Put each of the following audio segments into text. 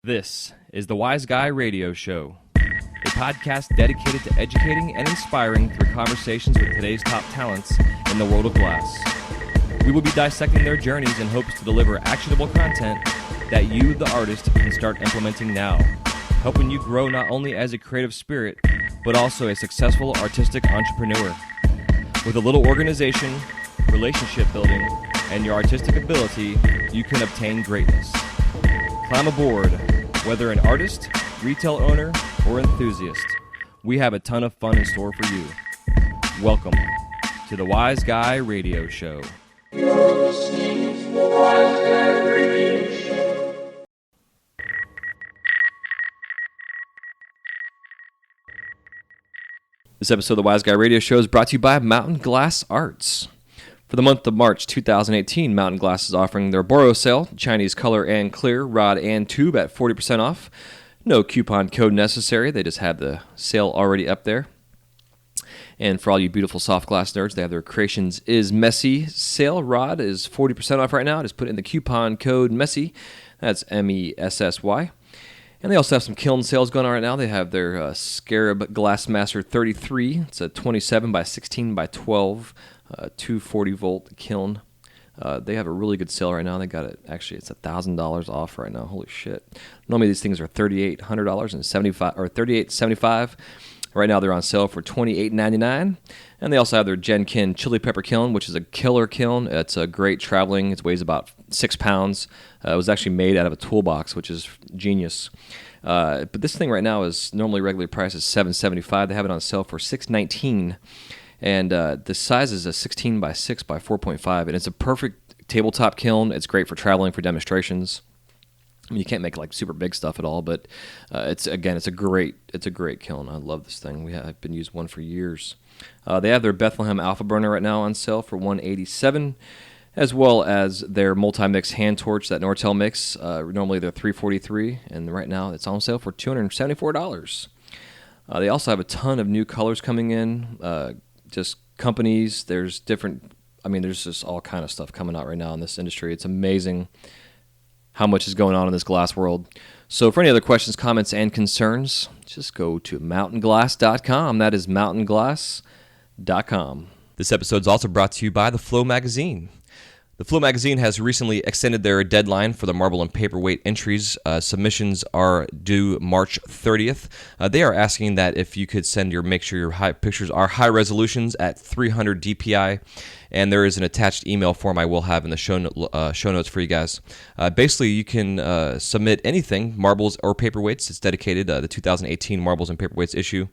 This is the Wise Guy Radio Show, a podcast dedicated to educating and inspiring through conversations with today's top talents in the world of glass. We will be dissecting their journeys in hopes to deliver actionable content that you, the artist, can start implementing now, helping you grow not only as a creative spirit, but also a successful artistic entrepreneur. With a little organization, relationship building, and your artistic ability, you can obtain greatness. Climb aboard, whether an artist, retail owner, or enthusiast. We have a ton of fun in store for you. Welcome to the Wise Guy Radio Show. You're listening to the Wise Guy Radio Show. This episode of the Wise Guy Radio Show is brought to you by Mountain Glass Arts. For the month of March 2018, Mountain Glass is offering their Boro sale, Chinese color and clear, rod and tube at 40% off. No coupon code necessary. They just have the sale already up there. And for all you beautiful soft glass nerds, they have their Creations is Messy sale. Rod is 40% off right now. Just put in the coupon code MESSY. That's MESSY. And they also have some kiln sales going on right now. They have their Scarab Glassmaster 33. It's a 27 by 16 by 12 240 volt kiln. They have a really good sale right now. They got it. Actually, it's $1,000 off right now. Holy shit! Normally these things are $3,800 and $38.75. Right now they're on sale for $28.99. And they also have their Genkin chili pepper kiln, which is a killer kiln. It's a great traveling. It weighs about 6 pounds. It was actually made out of a toolbox, which is genius. But this thing right now is normally regular price is $7.75. They have it on sale for $6.19. And the size is a 16 by 6 by 4.5, and it's a perfect tabletop kiln. It's great for traveling, for demonstrations. I mean, you can't make like super big stuff at all, but it's a great kiln. I love this thing. I've been using one for years. They have their Bethlehem Alpha Burner right now on sale for $187, as well as their multi-mix hand torch that Nortel makes. Normally they're $343, and right now it's on sale for $274. They also have a ton of new colors coming in. Just companies, there's just all kind of stuff coming out right now in this industry. It's amazing how much is going on in this glass world. So for any other questions, comments, and concerns, just go to mountainglass.com. That is mountainglass.com. This episode is also brought to you by The Flow Magazine. The Flow Magazine has recently extended their deadline for the marble and paperweight entries. Submissions are due March 30th. They are asking that if you could make sure your pictures are high resolutions at 300 DPI, and there is an attached email form I will have in the show notes for you guys. Basically, you can submit anything, marbles or paperweights. It's dedicated, the 2018 Marbles and Paperweights issue.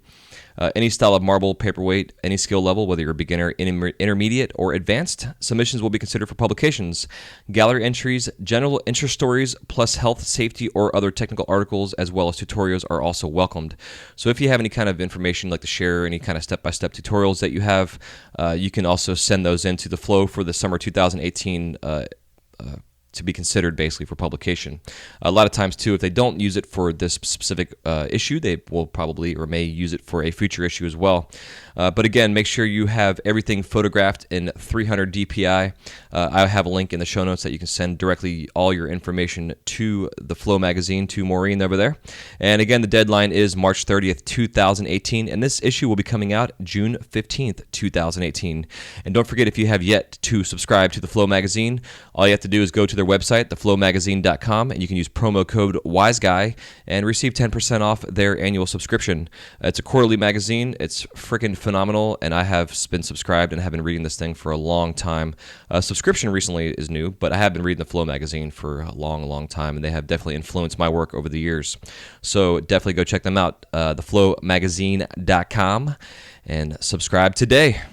Any style of marble, paperweight, any skill level, whether you're a beginner, intermediate, or advanced, submissions will be considered for publications. Gallery entries, general interest stories, plus health, safety, or other technical articles, as well as tutorials are also welcomed. So if you have any kind of information like to share, any kind of step-by-step tutorials that you have, you can also send those into the Flow for the summer 2018 to be considered basically for publication. A lot of times too, if they don't use it for this specific issue, they will probably or may use it for a future issue as well. But again, make sure you have everything photographed in 300 DPI. I have a link in the show notes that you can send directly all your information to the Flow Magazine, to Maureen over there. And again, the deadline is March 30th, 2018, and this issue will be coming out June 15th, 2018. And don't forget, if you have yet to subscribe to the Flow Magazine, all you have to do is go to their website, theflowmagazine.com, and you can use promo code WISEGUY and receive 10% off their annual subscription. It's a quarterly magazine. It's freaking phenomenal, and I have been subscribed and have been reading this thing for a long time. Subscription recently is new, but I have been reading the Flow Magazine for a long, long time, and they have definitely influenced my work over the years. So definitely go check them out, theflowmagazine.com, and subscribe today.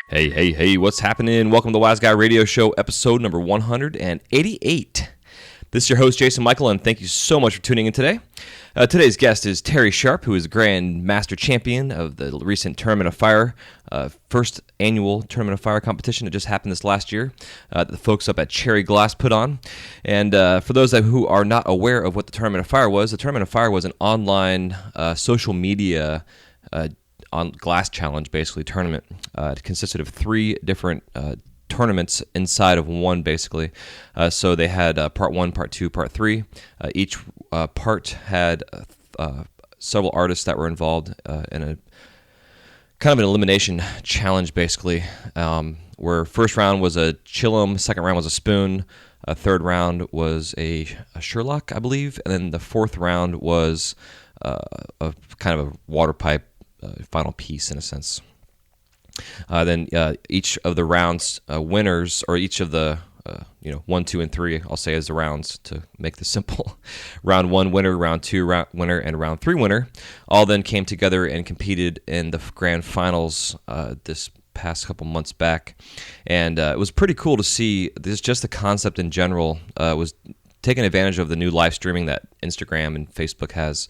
Hey, what's happening? Welcome to the Wise Guy Radio Show, episode number 188. This is your host, Jason Michael, and thank you so much for tuning in today. Today's guest is Terry Sharp, who is Grand Master Champion of the recent Tournament of Fire, first annual Tournament of Fire competition that just happened this last year, that the folks up at Cherry Glass put on. And for those who are not aware of what the Tournament of Fire was, the Tournament of Fire was an online social media on glass challenge, basically, tournament. It consisted of 3 different tournaments inside of one, basically. So they had part 1, part 2, part 3. Each part had several artists that were involved in a kind of an elimination challenge, basically, where first round was a chillum, second round was a spoon, third round was a Sherlock, I believe, and then the fourth round was a kind of a water pipe final piece, in a sense. Then each of the rounds winners, or each of the 1, 2, and 3, I'll say as the rounds to make this simple. Round 1 winner, round 2 winner, and round 3 winner all then came together and competed in the grand finals this past couple months back. And it was pretty cool to see this, just the concept in general was taking advantage of the new live streaming that Instagram and Facebook has.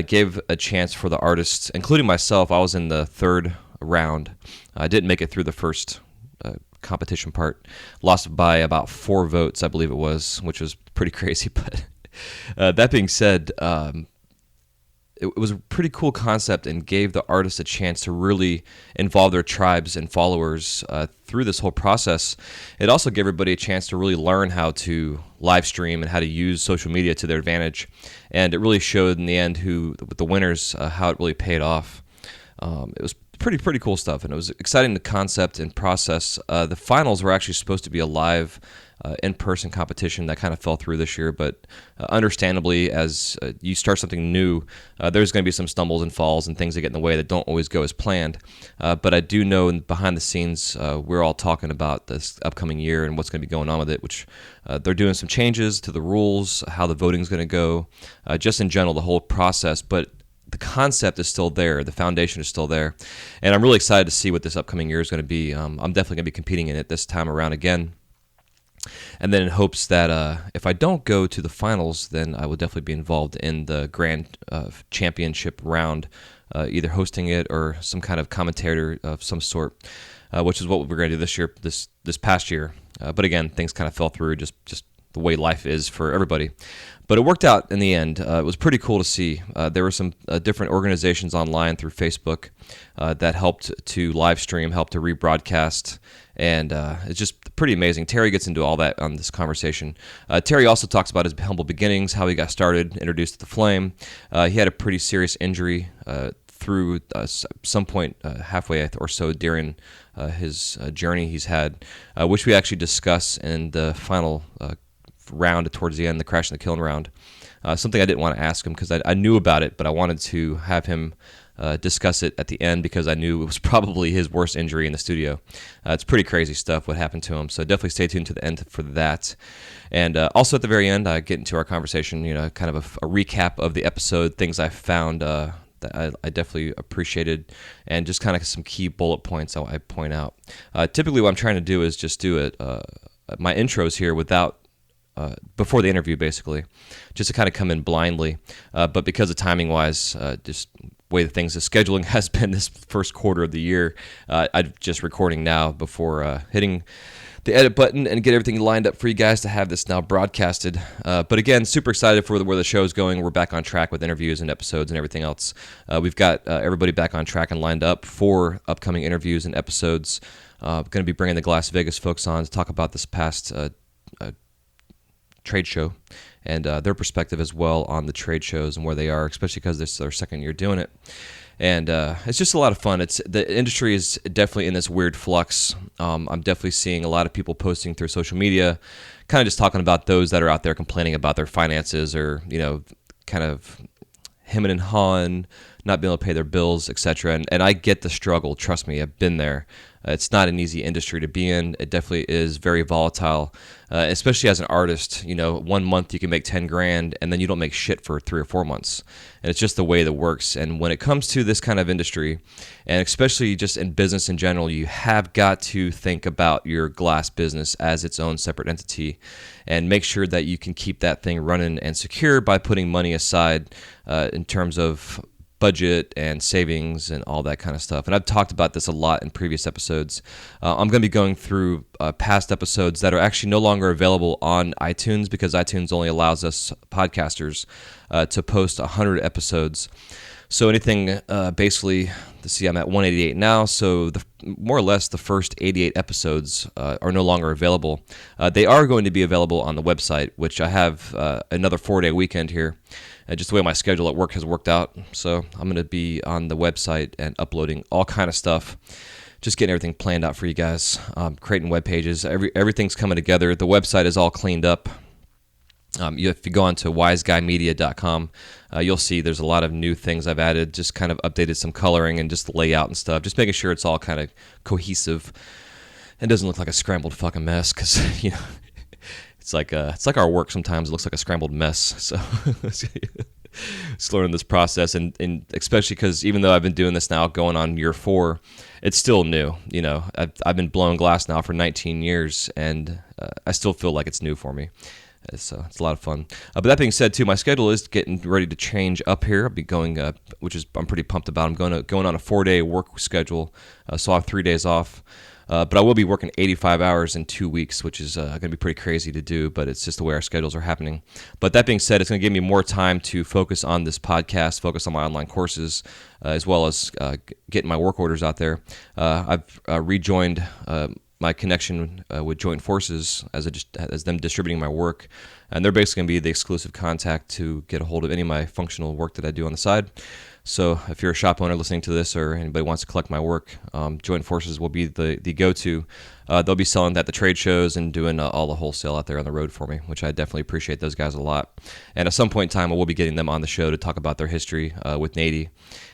Gave a chance for the artists, including myself. I was in the third round. I didn't make it through the first competition part. Lost by about 4 votes, I believe it was, which was pretty crazy. But that being said, it was a pretty cool concept and gave the artists a chance to really involve their tribes and followers through this whole process. It also gave everybody a chance to really learn how to live stream and how to use social media to their advantage. And it really showed in the end with the winners, how it really paid off. It was pretty cool stuff, and it was exciting, the concept and process. The finals were actually supposed to be a live in-person competition that kind of fell through this year, but understandably, as you start something new, there's going to be some stumbles and falls and things that get in the way that don't always go as planned. But I do know behind the scenes, we're all talking about this upcoming year and what's going to be going on with it, which they're doing some changes to the rules, how the voting's going to go, just in general, the whole process. But the concept is still there. The foundation is still there. And I'm really excited to see what this upcoming year is going to be. I'm definitely going to be competing in it this time around again. And then in hopes that if I don't go to the finals, then I will definitely be involved in the grand championship round, either hosting it or some kind of commentator of some sort, which is what we're going to do this past year. But again, things kind of fell through, just the way life is for everybody. But it worked out in the end. It was pretty cool to see. There were some different organizations online through Facebook that helped to live stream, helped to rebroadcast, and it's just pretty amazing. Terry gets into all that on this conversation. Terry also talks about his humble beginnings, how he got started, introduced to the flame. He had a pretty serious injury through some point halfway or so during his journey he's had, which we actually discuss in the final round towards the end, the Crash and the Kiln round. Something I didn't want to ask him because I knew about it, but I wanted to have him discuss it at the end because I knew it was probably his worst injury in the studio. It's pretty crazy stuff what happened to him, so definitely stay tuned to the end for that. And also at the very end, I get into our conversation, kind of a recap of the episode, things I found that I definitely appreciated, and just kind of some key bullet points I point out. Typically what I'm trying to do is just do my intros here without before the interview, basically, just to kind of come in blindly. But because of timing-wise, just way the things, the scheduling has been this first quarter of the year, I'm just recording now before hitting the edit button and get everything lined up for you guys to have this now broadcasted. But again, super excited for where the show's going. We're back on track with interviews and episodes and everything else. We've got everybody back on track and lined up for upcoming interviews and episodes. Going to be bringing the Glass Vegas folks on to talk about this past trade show and their perspective as well on the trade shows and where they are, especially because this is their second year doing it. And it's just a lot of fun. The industry is definitely in this weird flux. I'm definitely seeing a lot of people posting through social media, kind of just talking about those that are out there complaining about their finances or, kind of hemming and hawing, not being able to pay their bills, etc. And I get the struggle. Trust me, I've been there. It's not an easy industry to be in. It definitely is very volatile, especially as an artist. 1 month you can make 10 grand and then you don't make shit for 3 or 4 months. And it's just the way that works. And when it comes to this kind of industry, and especially just in business in general, you have got to think about your glass business as its own separate entity and make sure that you can keep that thing running and secure by putting money aside in terms of budget and savings and all that kind of stuff. And I've talked about this a lot in previous episodes. I'm going to be going through past episodes that are actually no longer available on iTunes because iTunes only allows us podcasters to post 100 episodes. So anything, basically, let's see, I'm at 188 now. So more or less the first 88 episodes are no longer available. They are going to be available on the website, which I have another 4-day weekend here. Just the way my schedule at work has worked out. So I'm going to be on the website and uploading all kind of stuff. Just getting everything planned out for you guys. Creating web pages. Everything's coming together. The website is all cleaned up. If you go on to wiseguymedia.com, you'll see there's a lot of new things I've added, just kind of updated some coloring and just the layout and stuff, just making sure it's all kind of cohesive and doesn't look like a scrambled fucking mess, because, it's like our work sometimes. It looks like a scrambled mess, so just learning this process, and especially because even though I've been doing this now going on year 4, it's still new. I've been blowing glass now for 19 years, and I still feel like it's new for me. So it's a lot of fun. But that being said, too, my schedule is getting ready to change up here. I'll be going, I'm pretty pumped about. I'm going on a 4-day work schedule, so I have 3 days off. But I will be working 85 hours in 2 weeks, which is going to be pretty crazy to do, but it's just the way our schedules are happening. But that being said, it's going to give me more time to focus on this podcast, focus on my online courses, as well as getting my work orders out there. I've rejoined my connection with Joint Forces as them distributing my work, and they're basically going to be the exclusive contact to get a hold of any of my functional work that I do on the side. So if you're a shop owner listening to this, or anybody wants to collect my work, Joint Forces will be the go-to. They'll be selling at the trade shows and doing all the wholesale out there on the road for me, which I definitely appreciate those guys a lot. And at some point in time, I will be getting them on the show to talk about their history with Nady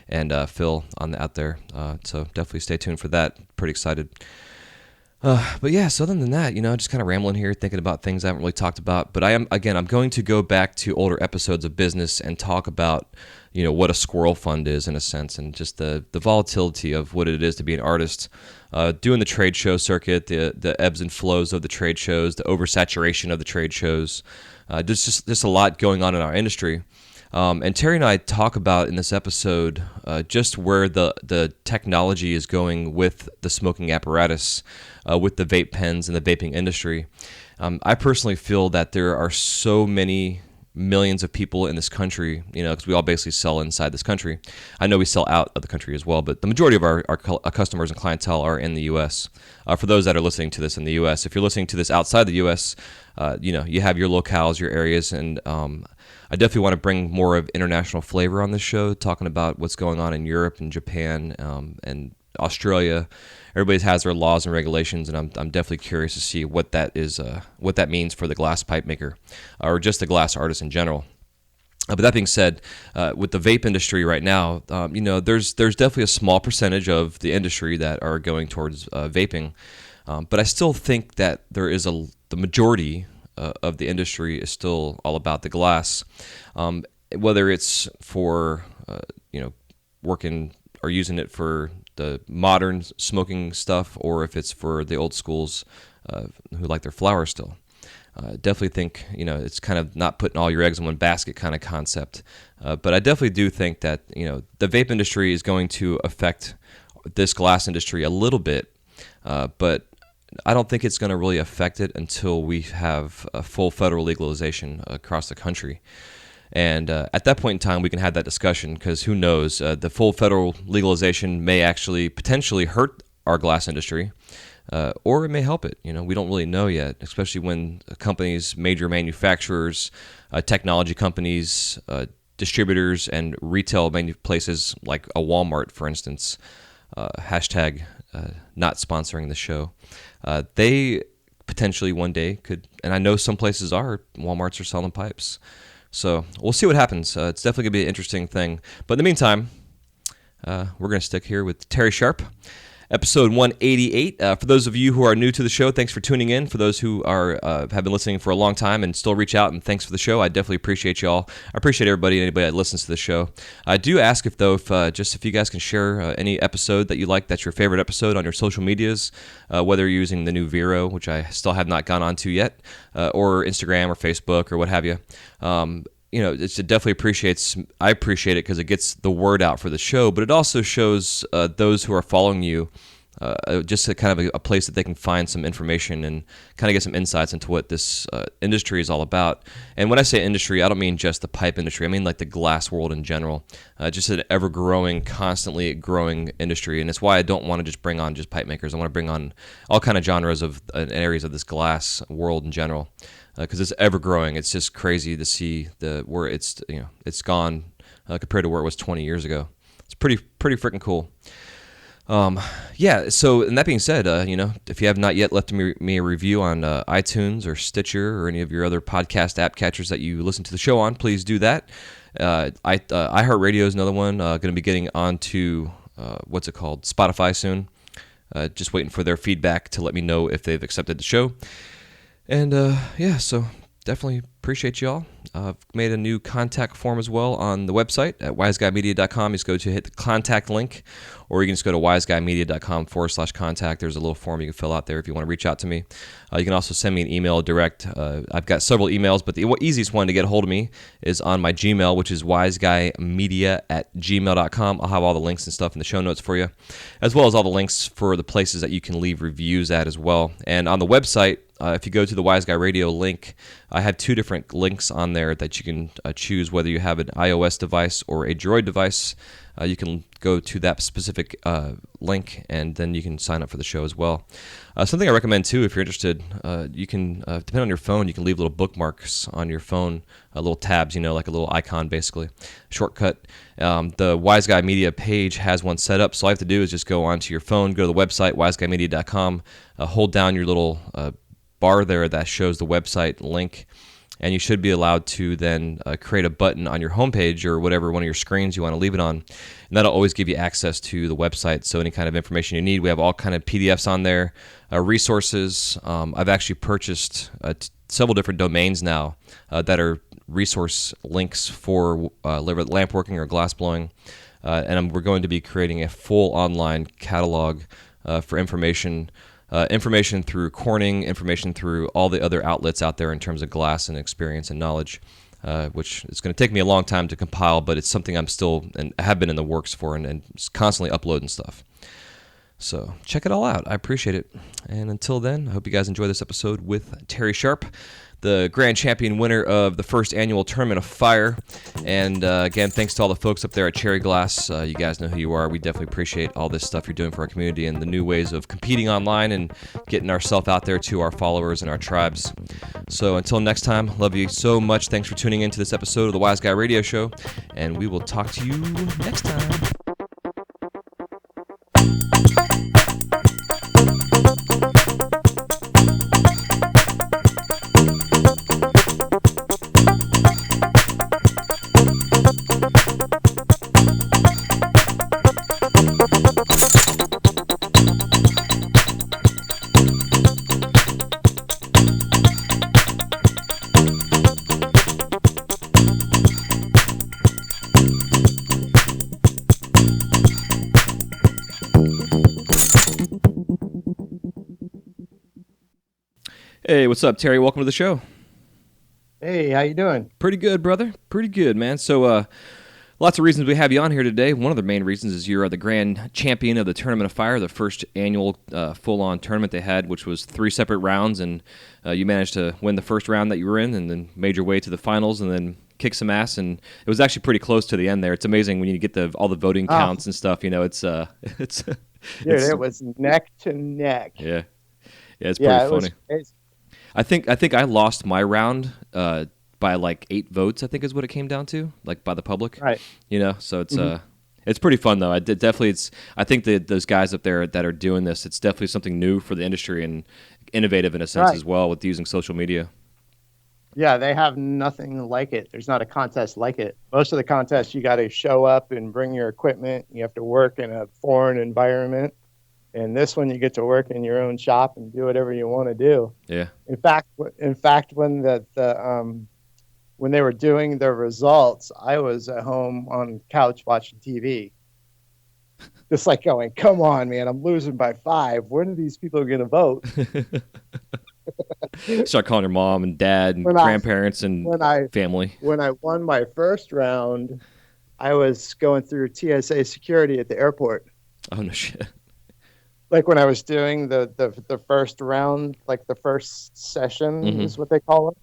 and Phil out there. So definitely stay tuned for that. Pretty excited. But yeah, so other than that, just kind of rambling here, thinking about things I haven't really talked about. But I'm going to go back to older episodes of business and talk about, what a squirrel fund is in a sense, and just the volatility of what it is to be an artist, doing the trade show circuit, the ebbs and flows of the trade shows, the oversaturation of the trade shows. There's just a lot going on in our industry. And Terry and I talk about in this episode just where the technology is going with the smoking apparatus, with the vape pens and the vaping industry. I personally feel that there are so many millions of people in this country, because we all basically sell inside this country. I know we sell out of the country as well, but the majority of our customers and clientele are in the U.S. For those that are listening to this in the U.S., if you're listening to this outside the U.S., you have your locales, your areas, and I definitely want to bring more of international flavor on this show, talking about what's going on in Europe and Japan and Australia. Everybody has their laws and regulations, and I'm definitely curious to see what that is, what that means for the glass pipe maker, or just the glass artist in general. But that being said, with the vape industry right now, there's definitely a small percentage of the industry that are going towards vaping, but I still think that there is the majority of the industry is still all about the glass, whether it's for working or using it for the modern smoking stuff, or if it's for the old schools who like their flower still. Definitely think it's kind of not putting all your eggs in one basket kind of concept, but I definitely do think that the vape industry is going to affect this glass industry a little bit, but I don't think it's going to really affect it until we have a full federal legalization across the country. And at that point in time, we can have that discussion, because who knows, the full federal legalization may actually potentially hurt our glass industry, or it may help it. We don't really know yet, especially when companies, major manufacturers, technology companies, distributors, and retail places like a Walmart, for instance, hashtag not sponsoring the show, they potentially one day could, and I know some places Walmarts are selling pipes. So we'll see what happens. It's definitely going to be an interesting thing. But in the meantime, we're going to stick here with Terry Sharp, episode 188. For those of you who are new to the show, thanks for tuning in. For those who have been listening for a long time and still reach out and thanks for the show, I definitely appreciate y'all. I appreciate anybody that listens to the show. I do ask if you guys can share any episode that you like, that's your favorite episode, on your social medias, whether you're using the new Vero, which I still have not gone on to yet, or Instagram or Facebook or what have you. It definitely I appreciate it because it gets the word out for the show, but it also shows those who are following you just a kind of a place that they can find some information and kind of get some insights into what this industry is all about. And when I say industry, I don't mean just the pipe industry. I mean like the glass world in general. Just an ever-growing, constantly growing industry. And it's why I don't want to just bring on just pipe makers. I want to bring on all kind of genres of areas of this glass world in general, because it's ever-growing. It's just crazy to see where it's gone compared to where it was 20 years ago. It's pretty freaking cool. So, and that being said, if you have not yet left me a review on iTunes or Stitcher or any of your other podcast app catchers that you listen to the show on, please do that. iHeartRadio is another one. Going to be getting onto what's it called, Spotify soon. Just waiting for their feedback to let me know if they've accepted the show. And so definitely appreciate y'all. I've made a new contact form as well on the website at wiseguymedia.com. You just go to hit the contact link, or you can just go to wiseguymedia.com/contact. There's a little form you can fill out there if you want to reach out to me. You can also send me an email direct. I've got several emails, but the easiest one to get a hold of me is on my Gmail, which is wiseguymedia@gmail.com. I'll have all the links and stuff in the show notes for you, as well as all the links for the places that you can leave reviews at as well. And on the website, if you go to the Wise Guy Radio link, I have 2 different links on there that you can choose whether you have an iOS device or a Droid device. You can go to that specific link, and then you can sign up for the show as well. Something I recommend too, if you're interested, you can, depending on your phone, you can leave little bookmarks on your phone, little tabs, like a little icon basically, shortcut. The Wise Guy Media page has one set up, so all you have to do is just go onto your phone, go to the website, wiseguymedia.com, hold down your little bar there that shows the website link, and you should be allowed to then create a button on your homepage or whatever one of your screens you want to leave it on, and that'll always give you access to the website. So any kind of information you need, we have all kind of PDFs on there, resources. I've actually purchased several different domains now that are resource links for lamp working or glass blowing, and we're going to be creating a full online catalog for information through Corning, information through all the other outlets out there in terms of glass and experience and knowledge, which is going to take me a long time to compile, but it's something I'm still and have been in the works for and constantly uploading stuff. So check it all out. I appreciate it. And until then, I hope you guys enjoy this episode with Terry Sharp, the grand champion winner of the first annual Tournament of Fire. And again, thanks to all the folks up there at Cherry Glass. You guys know who you are. We definitely appreciate all this stuff you're doing for our community and the new ways of competing online and getting ourselves out there to our followers and our tribes. So until next time, love you so much. Thanks for tuning in to this episode of the Wise Guy Radio Show, and we will talk to you next time. Hey, what's up, Terry? Welcome to the show. Hey, how you doing? Pretty good, brother. Pretty good, man. So, lots of reasons we have you on here today. One of the main reasons is you're the grand champion of the Tournament of Fire, the first annual full-on tournament they had, which was 3 separate rounds, and you managed to win the first round that you were in and then made your way to the finals and then kick some ass, and it was actually pretty close to the end there. It's amazing when you get all the voting counts and stuff. It's Dude, it was neck to neck. Yeah, it's pretty funny. Crazy. I think I lost my round by like 8 votes. I think is what it came down to, like by the public. Right. So it's it's pretty fun though. I think that those guys up there that are doing this, it's definitely something new for the industry and innovative in a sense as well with using social media. Yeah, they have nothing like it. There's not a contest like it. Most of the contests, you got to show up and bring your equipment. You have to work in a foreign environment. And this one, you get to work in your own shop and do whatever you want to do. Yeah. In fact, when when they were doing the results, I was at home on the couch watching TV, just like going, "Come on, man! I'm losing by 5. When are these people going to vote?" Start calling your mom and dad and grandparents and family. When I won my first round, I was going through TSA security at the airport. Oh no shit! like when I was doing the first round, like the first session Mhm. is what they call it.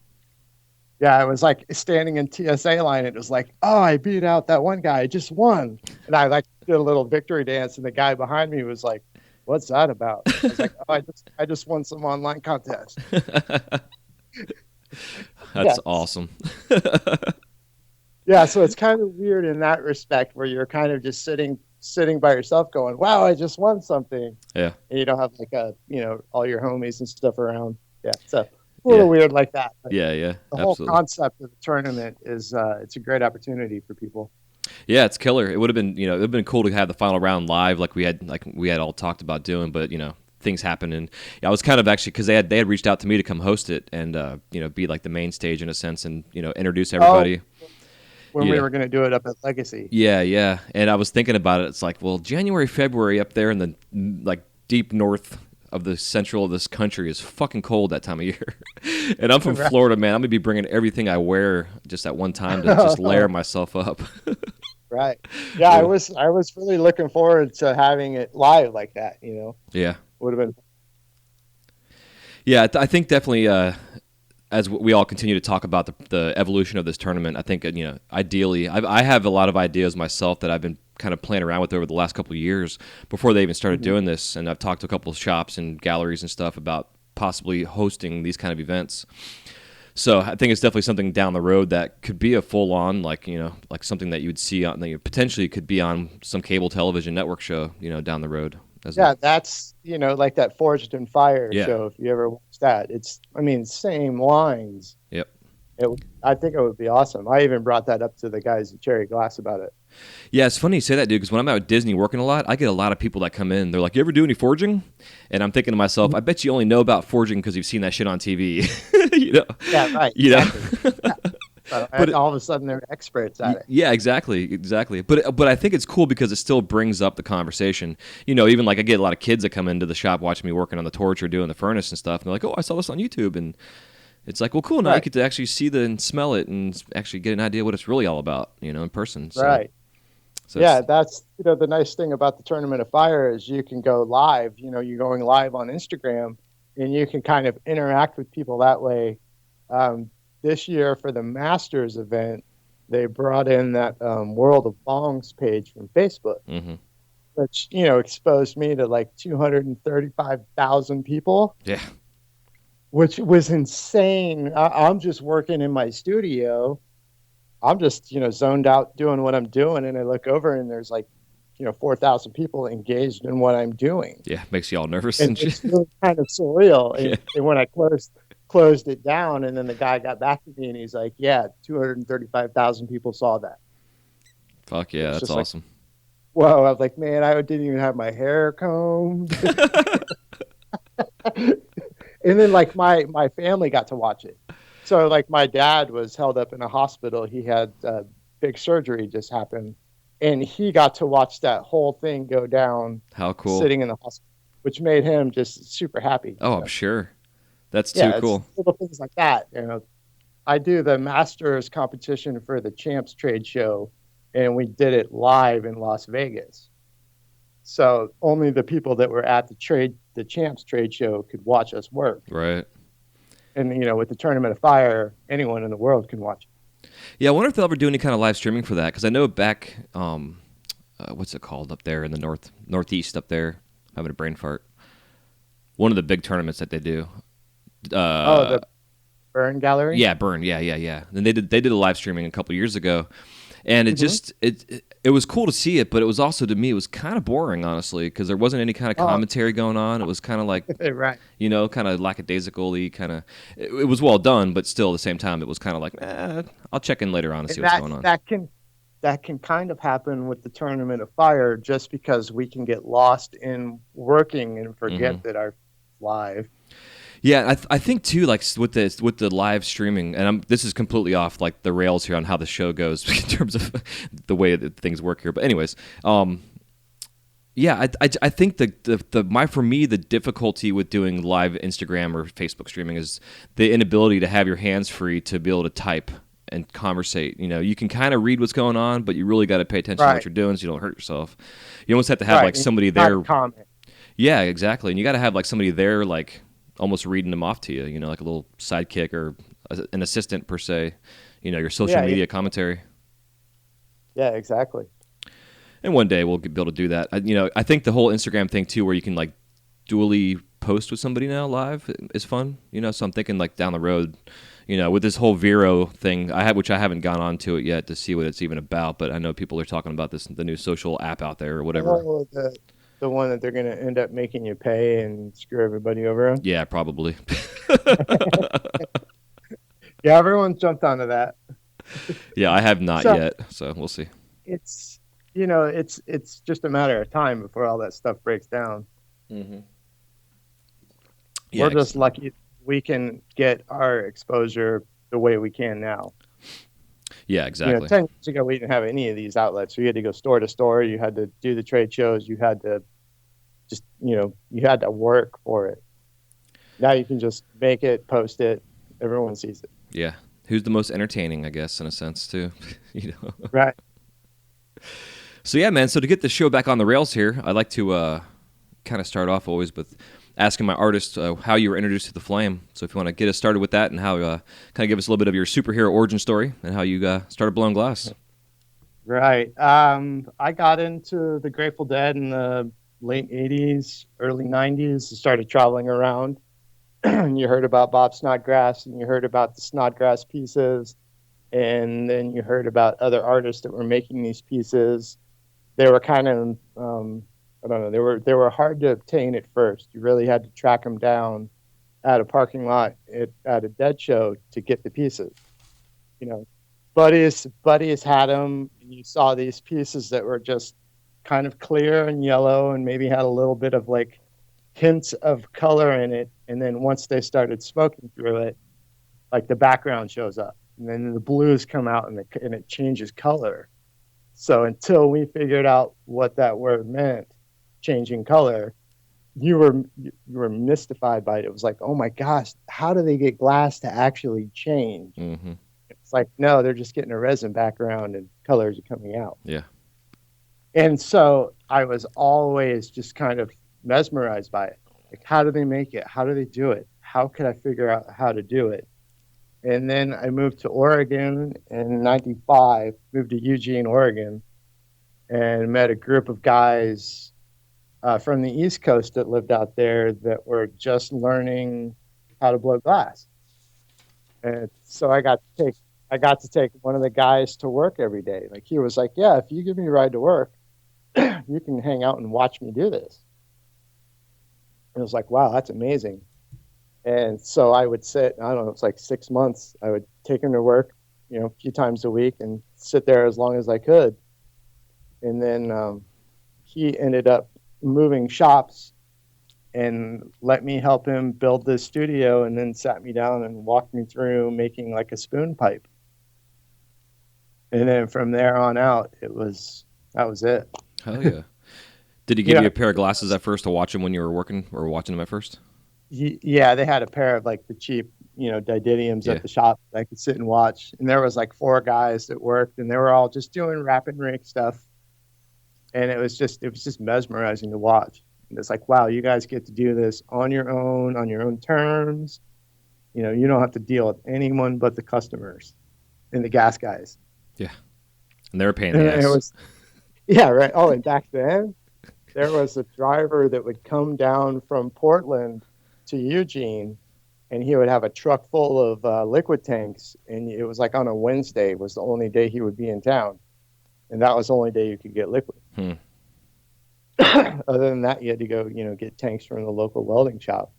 Yeah, I was like standing in TSA line. It was like, oh, I beat out that one guy. I just won. And I like did a little victory dance, and the guy behind me was like, what's that about? I was like, oh, I just won some online contest. That's Yes. awesome. Yeah, so it's kind of weird in that respect where you're kind of just sitting by yourself going, wow, I just won something. Yeah. And you don't have like all your homies and stuff around. Yeah, so a Yeah. little weird like that. But Yeah, yeah, the whole absolutely. concept of the tournament is it's a great opportunity for people. Yeah, it's killer. It would have been, it would have been cool to have the final round live, like we had all talked about doing, but things happen, and I was kind of actually because they had reached out to me to come host it and be like the main stage in a sense and introduce everybody. When we Yeah. were going to do it up at Legacy. Yeah, yeah, and I was thinking about it. It's like, well, January, February up there in the like deep north of the central of this country is fucking cold that time of year, and I'm from Right. Florida, man. I'm gonna be bringing everything I wear just at one time to just layer myself up. Right. Yeah, I was really looking forward to having it live like that, Yeah. Would have been Yeah, I think definitely as we all continue to talk about the evolution of this tournament, I think ideally, I have a lot of ideas myself that I've been kind of playing around with over the last couple of years before they even started doing this, and I've talked to a couple of shops and galleries and stuff about possibly hosting these kind of events. So I think it's definitely something down the road that could be a full on like something that you would see on potentially could be on some cable television network show down the road. Yeah, that's like that Forged in Fire Yeah. show. If you ever watched that, same lines. Yep. I think it would be awesome. I even brought that up to the guys at Cherry Glass about it. Yeah, it's funny you say that, dude, because when I'm out at Disney working a lot, I get a lot of people that come in. They're like, you ever do any forging? And I'm thinking to myself, I bet you only know about forging because you've seen that shit on TV. Yeah, right. You know? Exactly. Yeah. But all of a sudden, they're experts at it. Yeah, exactly. But I think it's cool because it still brings up the conversation. Even like I get a lot of kids that come into the shop watching me working on the torch or doing the furnace and stuff, and they're like, oh, I saw this on YouTube, and it's like, well, cool. Now you Right. get to actually see and smell it and actually get an idea what it's really all about, in person. So, Right. So Yeah, it's- that's the nice thing about the Tournament of Fire is you can go live. You're going live on Instagram, and you can kind of interact with people that way. This year for the Masters event, they brought in that World of Bongs page from Facebook, Mhm. which exposed me to like 235,000 people, Yeah. which was insane. I'm just working in my studio. I'm just zoned out doing what I'm doing, and I look over and there's like 4,000 people engaged in what I'm doing, Yeah. Makes you all nervous and and shit. it's really kind of surreal. And, Yeah. and when I closed it down, and then the guy got back to me and he's like, "Yeah, 235,000 people saw that." Fuck yeah, It's that's just like- awesome. Whoa! I was like, "Man, I didn't even have my hair combed." And then like my family got to watch it. So like my dad was held up in a hospital. He had big surgery just happened, and he got to watch that whole thing go down How cool. sitting in the hospital, which made him just super happy. Oh, I'm sure. That's too Yeah, it's cool. little things like that. I do the Masters competition for the Champs Trade Show, and we did it live in Las Vegas. So only the people that were at the Champs Trade Show could watch us work. Right. And with the Tournament of Fire, anyone in the world can watch it. Yeah, I wonder if they'll ever do any kind of live streaming for that because I know back, what's it called up there in the northeast up there? I'm having a brain fart. One of the big tournaments that they do. The Burn Gallery. Yeah, Burn. Yeah. And they did a live streaming a couple years ago, and it just it was cool to see it, but it was also to me it was kind of boring honestly because there wasn't any kind of commentary going on. It was kind of like Right. kind of lackadaisical-y kind of. It was well done, but still at the same time it was kind of like I'll check in later on and see what's going on. That can kind of happen with the Tournament of Fire just because we can get lost in working and forget that our live. Yeah, I think too, like with the live streaming, and this is completely off like the rails here on how the show goes in terms of the way that things work here. But anyways, yeah, I think for me the difficulty with doing live Instagram or Facebook streaming is the inability to have your hands free to be able to type and conversate. You can kind of read what's going on, but you really got to pay attention to what Right. you're doing so you don't hurt yourself. You almost have to have like and somebody not there. comment. Yeah, exactly. And you got to have like somebody there, like almost reading them off to you. You know, like a little sidekick or an assistant per se. You know, your social Yeah, media commentary. yeah, exactly. And one day we'll be able to do that. You know, I think the whole Instagram thing too, where you can like dually post with somebody now live, is fun. You know, so I'm thinking like down the road, you know, with this whole Vero thing, which I haven't gone on to it yet to see what it's even about. But I know people are talking about the new social app out there or whatever. Oh, the one that they're going to end up making you pay and screw everybody over on. Yeah, probably. Yeah, everyone jumped onto that. Yeah, I have not So yet, so we'll see. it's it's just a matter of time before all that stuff breaks down. Mm-hmm. We're Yeah, just lucky we can get our exposure the way we can now. yeah, exactly. 10 years ago, we didn't have any of these outlets. We had to go store to store. You had to do the trade shows. You had to just, you had to work for it. Now you can just make it, post it. Everyone sees it. Yeah, who's the most entertaining? I guess in a sense too. You know. Right. So yeah, man. So to get the show back on the rails here, I like to kind of start off always with asking my artist how you were introduced to the flame. So if you want to get us started with that and how kind of give us a little bit of your superhero origin story and how you started blowing glass. Right. I got into the Grateful Dead in the late 80s, early 90s. Started traveling around. You heard about Bob Snodgrass, and you heard about the Snodgrass pieces, and then you heard about other artists that were making these pieces. They were kind of, I don't know, they were hard to obtain at first. You really had to track them down at a parking lot at a Dead show to get the pieces. You know, buddies had them, and you saw these pieces that were just kind of clear and yellow, and maybe had a little bit of like hints of color in it. And then once they started smoking through it, like the background shows up, and then the blues come out, and it changes color. So until we figured out what that word meant, changing color, you were mystified by it. It was like, oh my gosh, how do they get glass to actually change? Mm-hmm. It's like, no, they're just getting a resin background and colors are coming out. Yeah. And so I was always just kind of mesmerized by it. Like, how do they make it? How do they do it? How could I figure out how to do it? And then I moved to Oregon in 95, moved to Eugene, Oregon, and met a group of guys from the East Coast that lived out there that were just learning how to blow glass. And so I got to take one of the guys to work every day. Like, he was like, yeah, if you give me a ride to work, you can hang out and watch me do this. And I was like, wow, that's amazing. And so I would sit, I don't know, it's like 6 months. I would take him to work, a few times a week, and sit there as long as I could. And then he ended up moving shops and let me help him build this studio, and then sat me down and walked me through making like a spoon pipe. And then from there on out, that was it. Hell yeah. Did he give you a pair of glasses at first to watch him when you were working or watching him at first? Yeah, they had a pair of like the cheap, Didymiums at the shop that I could sit and watch. And there was like 4 guys that worked, and they were all just doing wrap and rake stuff. And it was just mesmerizing to watch. And it's like, wow, you guys get to do this on your own terms. You don't have to deal with anyone but the customers and the gas guys. Yeah. And they were paying the ass. Yeah, right. Oh, and back then, there was a driver that would come down from Portland to Eugene, and he would have a truck full of liquid tanks, and it was like on a Wednesday was the only day he would be in town, and that was the only day you could get liquid. Other than that, you had to go, get tanks from the local welding shop.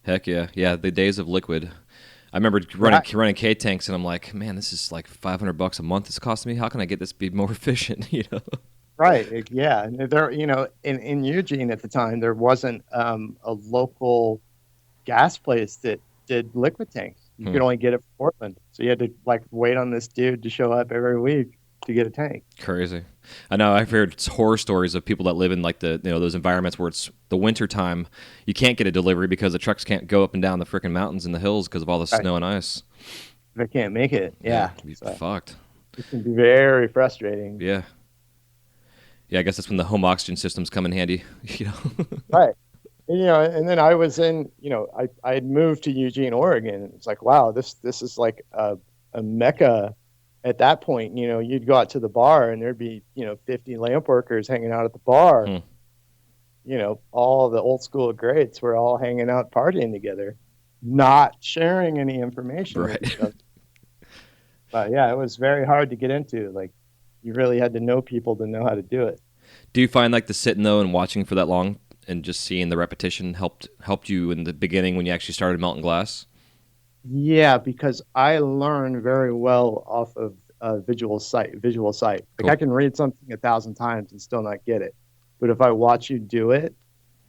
Heck yeah. Yeah, the days of liquid. I remember running K tanks, and I'm like, man, this is like $500 a month it's costing me. How can I get this to be more efficient? Right. Yeah. And there, in Eugene at the time, there wasn't a local gas place that did liquid tanks. You could only get it from Portland. So you had to like wait on this dude to show up every week to get a tank. Crazy. I know. I've heard horror stories of people that live in like those environments where it's the winter time. You can't get a delivery because the trucks can't go up and down the freaking mountains and the hills because of all the snow and ice. They can't make it. Yeah. You'd be fucked. It can be very frustrating. Yeah. Yeah, I guess that's when the home oxygen systems come in handy. You know. Right. And, and then I was in, I had moved to Eugene, Oregon. It's like, wow, this is like a mecca at that point. You'd go out to the bar and there'd be, 50 lamp workers hanging out at the bar. Hmm. All the old school greats were all hanging out partying together, not sharing any information with Right. each other. But yeah, it was very hard to get into. Like, you really had to know people to know how to do it. Do you find like the sitting though and watching for that long and just seeing the repetition helped you in the beginning when you actually started melting glass? Yeah, because I learn very well off of visual sight. Like, Cool. I can read something 1,000 times and still not get it, but if I watch you do it,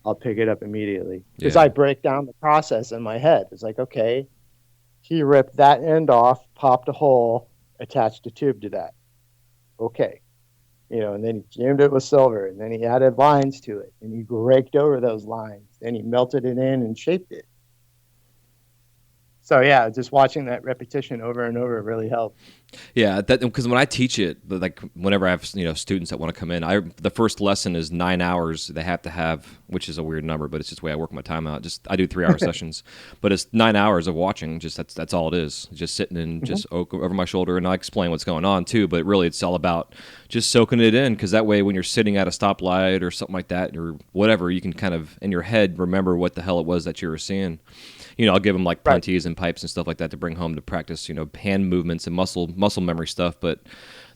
I'll pick it up immediately because Yeah. I break down the process in my head. It's like, okay, he ripped that end off, popped a hole, attached a tube to that. Okay, and then he jammed it with silver, and then he added lines to it, and he raked over those lines, then he melted it in and shaped it. So yeah, just watching that repetition over and over really helped. Yeah, that because when I teach it, like whenever I have students that want to come in, the first lesson is 9 hours. They have to have, which is a weird number, but it's just the way I work my time out. Just I do 3 hour sessions, but it's 9 hours of watching. Just that's all it is. Just sitting and just over my shoulder, and I explain what's going on too. But really, it's all about just soaking it in because that way, when you're sitting at a stoplight or something like that or whatever, you can kind of in your head remember what the hell it was that you were seeing. I'll give them like Right. punties and pipes and stuff like that to bring home to practice, hand movements and muscle memory stuff. But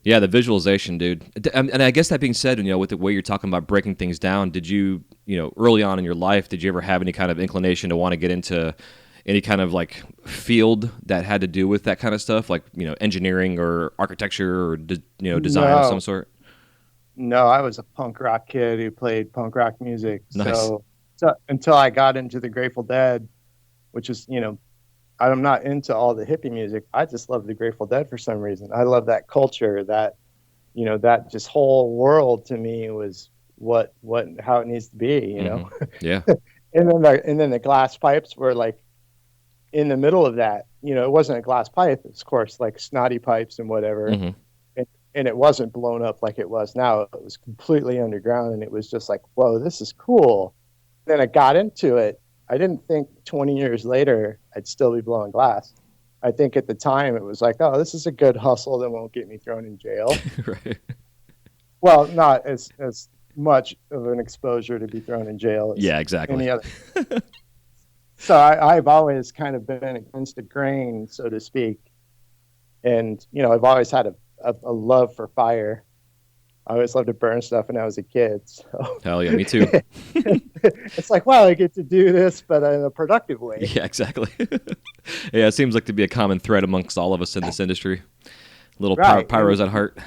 yeah, the visualization, dude. And I guess that being said, with the way you're talking about breaking things down, did you, early on in your life, did you ever have any kind of inclination to want to get into any kind of like field that had to do with that kind of stuff, like, engineering or architecture or, design of No. some sort? No, I was a punk rock kid who played punk rock music. Nice. So until I got into the Grateful Dead, which is, I'm not into all the hippie music. I just love the Grateful Dead for some reason. I love that culture, that, that just whole world to me was how it needs to be, Mhm. Yeah. And then the glass pipes were like in the middle of that. It wasn't a glass pipe, it was, of course, like snotty pipes and whatever. Hmm. And it wasn't blown up like it was now. It was completely underground, and it was just like, whoa, this is cool. Then I got into it. I didn't think 20 years later I'd still be blowing glass. I think at the time it was like, oh, this is a good hustle that won't get me thrown in jail. Right. Well, not as much of an exposure to be thrown in jail as Yeah, exactly. any other. So I've always kind of been against the grain, so to speak. And, I've always had a love for fire. I always loved to burn stuff when I was a kid. So Hell yeah, me too. it's like, wow, I get to do this, but in a productive way. Yeah, exactly. Yeah, it seems like to be a common thread amongst all of us in this industry. Little Right. pyros at heart.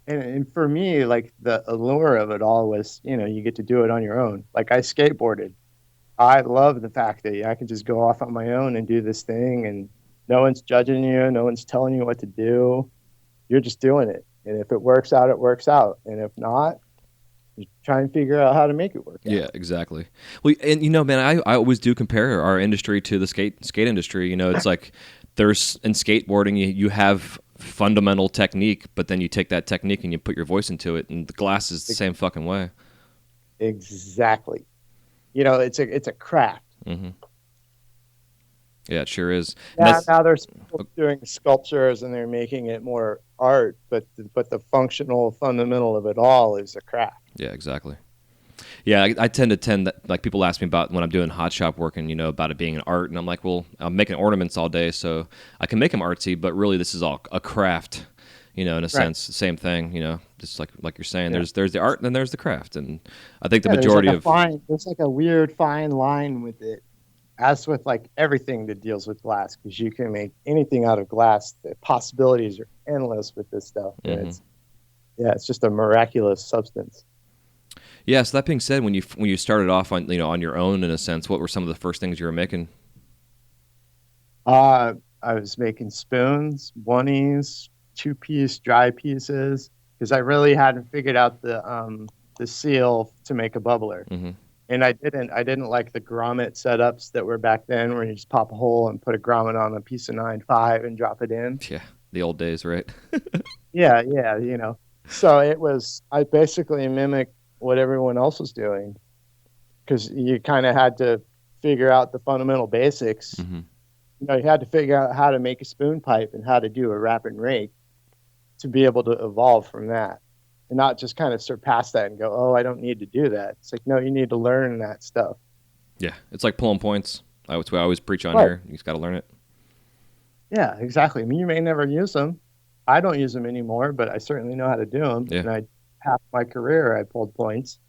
And for me, like the allure of it all was, you get to do it on your own. Like I skateboarded. I love the fact that I can just go off on my own and do this thing, and no one's judging you, no one's telling you what to do. You're just doing it. And if it works out, it works out. And if not, you try and figure out how to make it work out. Yeah, exactly. Well, and man, I always do compare our industry to the skate industry. It's like there's in skateboarding you have fundamental technique, but then you take that technique and you put your voice into it, and the glass is the same fucking way. Exactly. It's a craft. Hmm. Yeah, it sure is. And Now there's people doing sculptures and they're making it more art, but the functional fundamental of it all is a craft. Yeah, exactly. Yeah, I tend that, like people ask me about when I'm doing hot shop work and about it being an art, and I'm like, well, I'm making ornaments all day, so I can make them artsy, but really this is all a craft, in a sense, same thing, just like you're saying. Yeah. There's the art and then there's the craft, and I think the Yeah, majority there's like a weird fine line with it, as with like everything that deals with glass, because you can make anything out of glass. The possibilities are endless with this stuff. Mhm. It's just a miraculous substance. Yeah. So that being said, when you started off on on your own in a sense, what were some of the first things you were making? I was making spoons, oneies, 2-piece dry pieces, because I really hadn't figured out the seal to make a bubbler. Hmm. And I didn't like the grommet setups that were back then, where you just pop a hole and put a grommet on a piece of 9.5 and drop it in. Yeah, the old days, right? Yeah, So I basically mimicked what everyone else was doing because you kind of had to figure out the fundamental basics. Hmm. You had to figure out how to make a spoon pipe and how to do a wrap and rake to be able to evolve from that and not just kind of surpass that and go, oh, I don't need to do that. It's like, no, you need to learn that stuff. Yeah, it's like pulling points. That's what I always preach on Right. here. You just got to learn it. Yeah, exactly. I mean, you may never use them. I don't use them anymore, but I certainly know how to do them. Yeah. And half my career, I pulled points.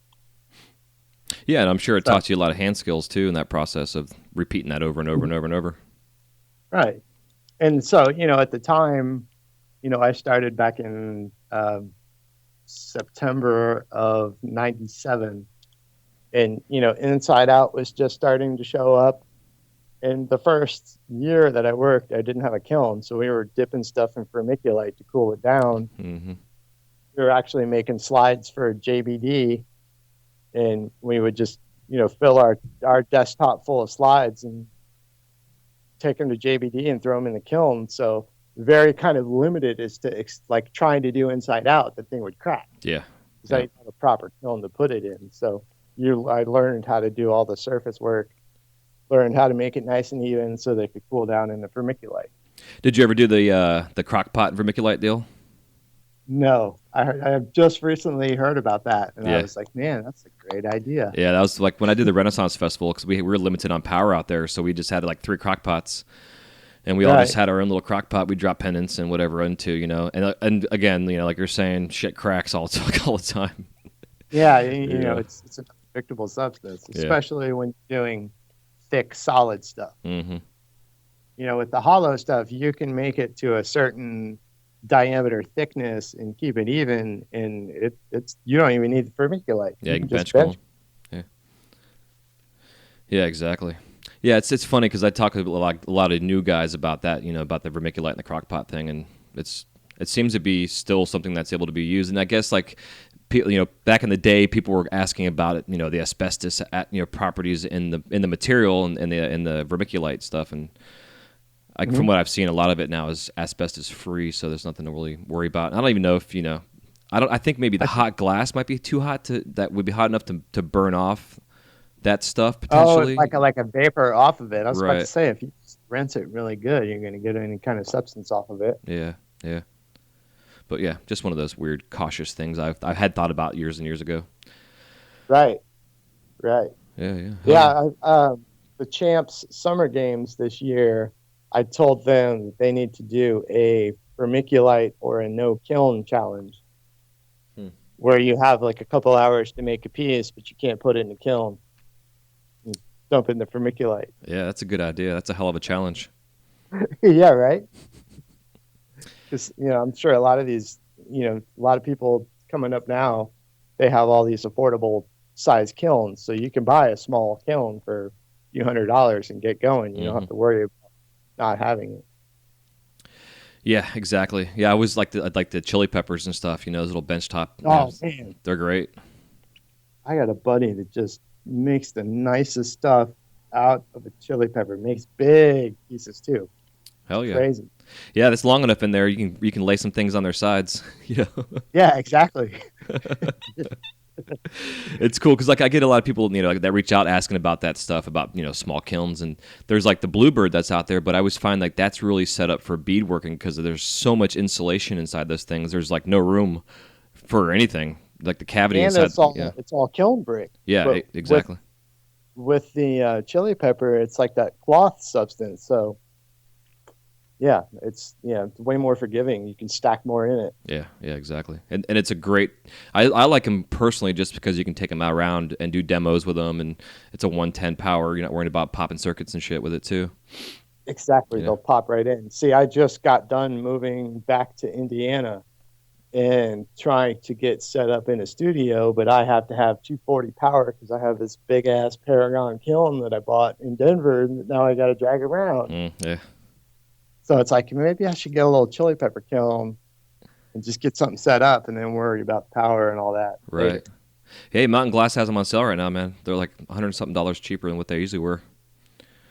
Yeah, and I'm sure it So- taught you a lot of hand skills too in that process of repeating that over and over and over and over. Right. And so, at the time, I started back in September of 97. And, Inside Out was just starting to show up. And the first year that I worked, I didn't have a kiln. So we were dipping stuff in vermiculite to cool it down. Hmm. We were actually making slides for JBD. And we would just, fill our desktop full of slides and take them to JBD and throw them in the kiln. So very kind of limited as to like trying to do Inside Out, the thing would crack Yeah. because I didn't have a proper kiln to put it in. So I learned how to do all the surface work, learned how to make it nice and even so they could cool down in the vermiculite. Did you ever do the crock pot vermiculite deal? No, I have just recently heard about that, and Yeah. I was like, man, that's a great idea. Yeah, that was like when I did the Renaissance Festival because we were limited on power out there, so we just had like 3 crock pots, and we all Right. just had our own little crock pot. We drop pendants and whatever into, and again, like you're saying, shit cracks all the time. Yeah, Yeah. it's an unpredictable substance, Yeah. especially when you're doing thick, solid stuff. Hmm. With the hollow stuff, you can make it to a certain diameter thickness and keep it even, and it's you don't even need the vermiculite. Yeah, you can just bench cool. Yeah, exactly. Yeah, it's funny because I talk to a lot of new guys about that, about the vermiculite and the crock pot thing, and it seems to be still something that's able to be used. And I guess like back in the day, people were asking about it, the asbestos properties in the material and in the vermiculite stuff, and from what I've seen, a lot of it now is asbestos free, so there's nothing to really worry about. I don't even know if I think maybe the hot glass might be too hot that would be hot enough to burn off that stuff potentially. Oh, it's like a vapor off of it. I was about Right. to say, if you rinse it really good, you're going to get any kind of substance off of it. Yeah, yeah. But yeah, just one of those weird, cautious things I had thought about years and years ago. Right. Yeah. Yeah, the Champs Summer Games this year, I told them that they need to do a vermiculite or a no kiln challenge, where you have like a couple hours to make a piece, but you can't put it in the kiln. You dump it in the vermiculite. Yeah, that's a good idea. That's a hell of a challenge. Yeah, right. Because I'm sure a lot of these, a lot of people coming up now, they have all these affordable size kilns, so you can buy a small kiln for a few $100s and get going. You don't have to worry about not having it. Yeah, exactly. Yeah, I always like the chili peppers and stuff. Those little benchtop. Oh man, they're great. I got a buddy that just makes the nicest stuff out of a chili pepper. Makes big pieces too. Hell yeah. Crazy. Yeah, that's long enough in there. You can lay some things on their sides. Yeah, exactly. It's cool because like I get a lot of people that reach out asking about that stuff about small kilns, and there's like the Bluebird that's out there, but I always find like that's really set up for beadworking because there's so much insulation inside those things. There's like no room for anything like the cavity And inside. it's all kiln brick. Yeah, But exactly. With the chili pepper, it's like that cloth substance. So yeah, it's way more forgiving. You can stack more in it. Yeah, exactly. And it's a great. I like them personally just because you can take them around and do demos with them, and it's a 110 power. You're not worried about popping circuits and shit with it too. Exactly. Yeah. They'll pop right in. See, I just got done moving back to Indiana and trying to get set up in a studio, but I have to have 240 power because I have this big ass Paragon kiln that I bought in Denver, and now I got to drag around. Yeah. So it's like maybe I should get a little chili pepper kiln and just get something set up and then worry about power and all that. Right. later. Hey, Mountain Glass has them on sale right now, man. They're like $100 something cheaper than what they usually were.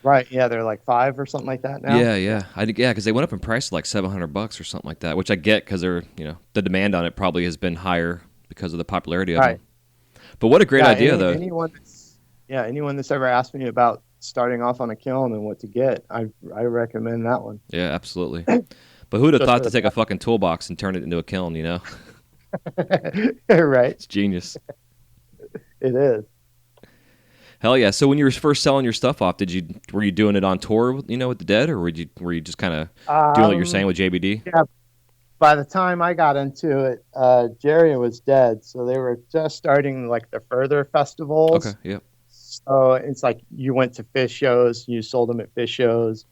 Right. Yeah, they're like 5 or something like that now. Yeah. Because they went up in price to like $700 or something like that, which I get because they're, the demand on it probably has been higher because of the popularity of Right. them. But what a great Yeah. idea, though. Anyone that's ever asked me about starting off on a kiln and what to get, I recommend that one. Yeah, absolutely. But who'd have Just thought for to the take a fucking toolbox and turn it into a kiln? Right. It's genius. It is. Hell yeah! So when you were first selling your stuff off, were you doing it on tour, with the Dead, or were you just kind of doing what you're saying with JBD? Yeah. By the time I got into it, Jerry was dead, so they were just starting like the further festivals. Okay. Yep. So it's like you went to fish shows, you sold them at fish shows,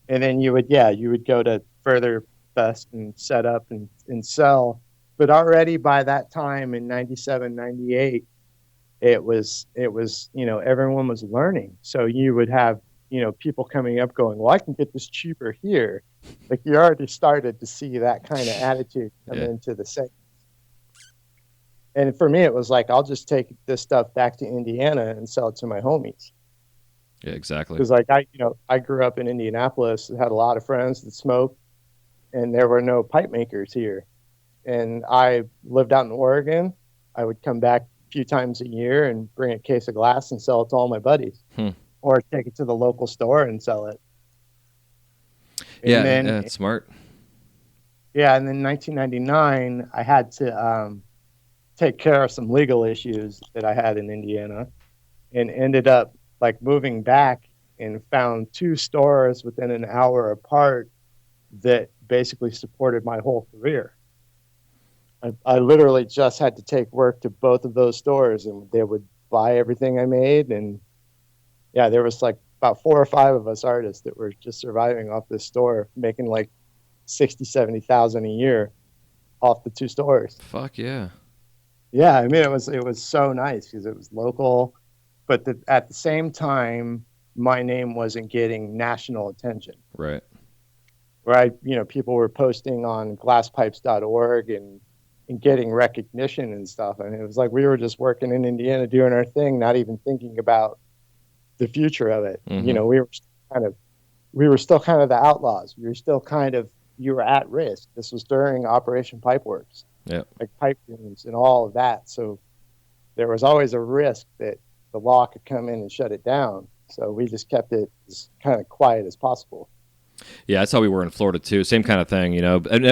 and then you would go to further fest and set up and sell. But already by that time in 97, 98, it was everyone was learning. So you would have people coming up going, well, I can get this cheaper here. Like you already started to see that kind of attitude come into the set. And for me, it was like, I'll just take this stuff back to Indiana and sell it to my homies. Yeah, exactly. Because like I grew up in Indianapolis, had a lot of friends that smoked, and there were no pipe makers here. And I lived out in Oregon. I would come back a few times a year and bring a case of glass and sell it to all my buddies, or take it to the local store and sell it. And that's smart. Yeah, and then 1999, I had to take care of some legal issues that I had in Indiana, and ended up like moving back and found 2 stores within an hour apart that basically supported my whole career. I literally just had to take work to both of those stores, and they would buy everything I made. And yeah, there was like about 4 or 5 of us artists that were just surviving off this store, making like 60, 70,000 a year off the 2 stores. Fuck yeah. Yeah, I mean, it was so nice because it was local, but at the same time, my name wasn't getting national attention. Right. Right. People were posting on glasspipes.org and getting recognition and stuff. And it was like we were just working in Indiana doing our thing, not even thinking about the future of it. Mm-hmm. We were still kind of the outlaws. You were at risk. This was during Operation Pipeworks. Yeah. Like pipe dreams and all of that. So there was always a risk that the law could come in and shut it down. So we just kept it as kind of quiet as possible. Yeah, that's how we were in Florida too. Same kind of thing, And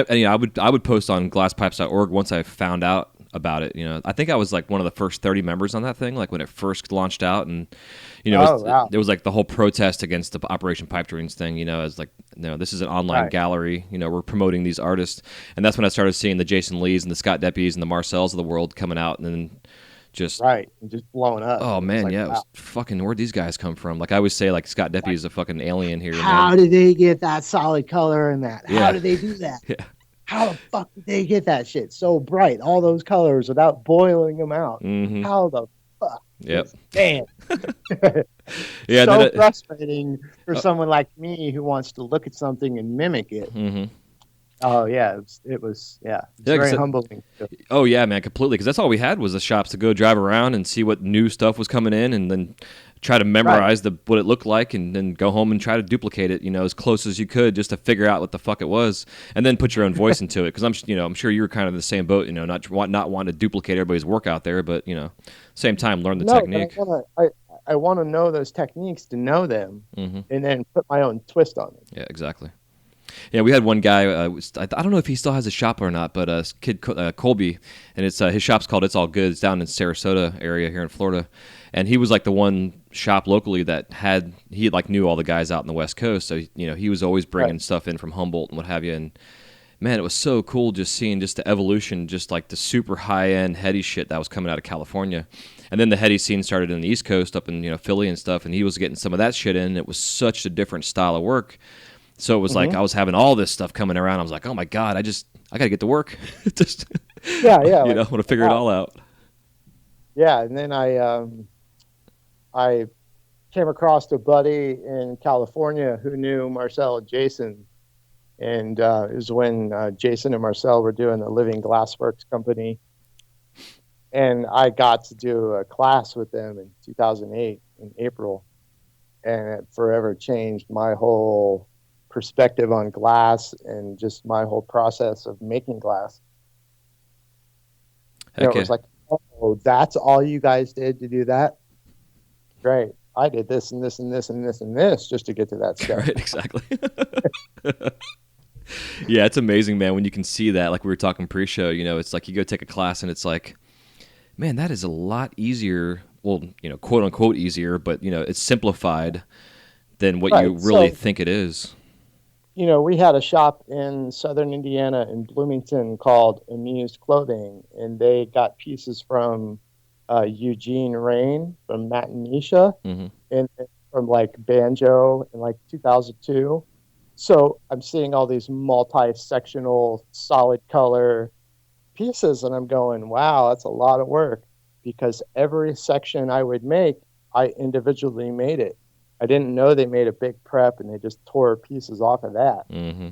I would post on glasspipes.org once I found out about it. I think I was like one of the first 30 members on that thing, like when it first launched out, and it was like the whole protest against the Operation Pipe Dreams thing. As like, this is an online gallery. We're promoting these artists, and that's when I started seeing the Jason Lees and the Scott Deppies and the Marcells of the world coming out, and then just blowing up. Oh man, it was fucking, where'd these guys come from? Like I always say, like Scott Deppie is a fucking alien here. How did they get that solid color in that? How did they do that? Yeah. How the fuck did they get that shit so bright, all those colors without boiling them out? Mm-hmm. How the fuck? Yep. Damn. Yeah. So frustrating for someone like me who wants to look at something and mimic it. Mm-hmm. Oh yeah, it was very humbling. Oh yeah, man, completely. Because that's all we had was the shops to go drive around and see what new stuff was coming in, and then try to memorize what it looked like, and then go home and try to duplicate it, as close as you could, just to figure out what the fuck it was, and then put your own voice into it. Because I'm sure you were kind of in the same boat, not wanting to duplicate everybody's work out there, but same time learn the technique. I want to know those techniques to know them, mm-hmm. and then put my own twist on them. Yeah, exactly. Yeah, we had one guy. I don't know if he still has a shop or not, but kid Colby, and it's his shop's called It's All Good. It's down in Sarasota area here in Florida, and he was like the one shop locally that he knew all the guys out in the West Coast. So he was always bringing stuff in from Humboldt and what have you. And man, it was so cool just seeing just the evolution, just like the super high end heady shit that was coming out of California. And then the heady scene started in the East Coast, up in Philly and stuff, and he was getting some of that shit in. And it was such a different style of work. So it was like I was having all this stuff coming around. I was like, oh my God, I got to get to work. Just yeah. want to figure it all out. Yeah, and then I came across a buddy in California who knew Marcel and Jason, and it was when Jason and Marcel were doing the Living Glassworks company, and I got to do a class with them in 2008 in April. and it forever changed my whole perspective on glass and just my whole process of making glass. You know, Heck it yeah. was like, oh, that's all you guys did to do that? Great. I did this and this and this and this and this just to get to that step. Right, exactly. Yeah, it's amazing, man, when you can see that. Like we were talking pre-show, you know, it's like you go take a class and it's like, man, that is a lot easier. Well, you know, quote unquote easier, but you know, it's simplified than what you Right. really So, think it is. you know, we had a shop in southern Indiana in Bloomington called Amused Clothing, and they got pieces from Eugene Rain from Matt and Misha, Hmm. and from like Banjo in like 2002. So I'm seeing all these multi-sectional solid color pieces, and I'm going, wow, that's a lot of work, because every section I would make, I individually made it. I didn't know they made a big prep and they just tore pieces off of that. Hmm.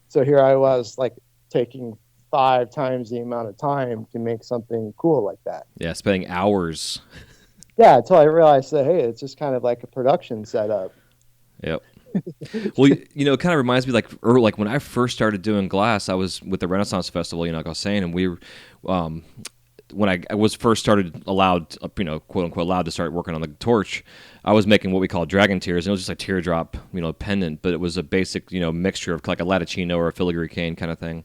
So here I was, like, taking 5 times the amount of time to make something cool like that. Yeah, spending hours. Yeah, until I realized that, hey, it's just kind of like a production setup. Yep. Well, you know, it kind of reminds me like when I first started doing glass, I was with the Renaissance Festival, you know, like I was saying, and we were, when I was first started allowed, you know, quote unquote allowed to start working on the torch, I was making what we call dragon tears, and it was just a teardrop, you know, pendant, but it was a basic, you know, mixture of like a latticino or a filigree cane kind of thing.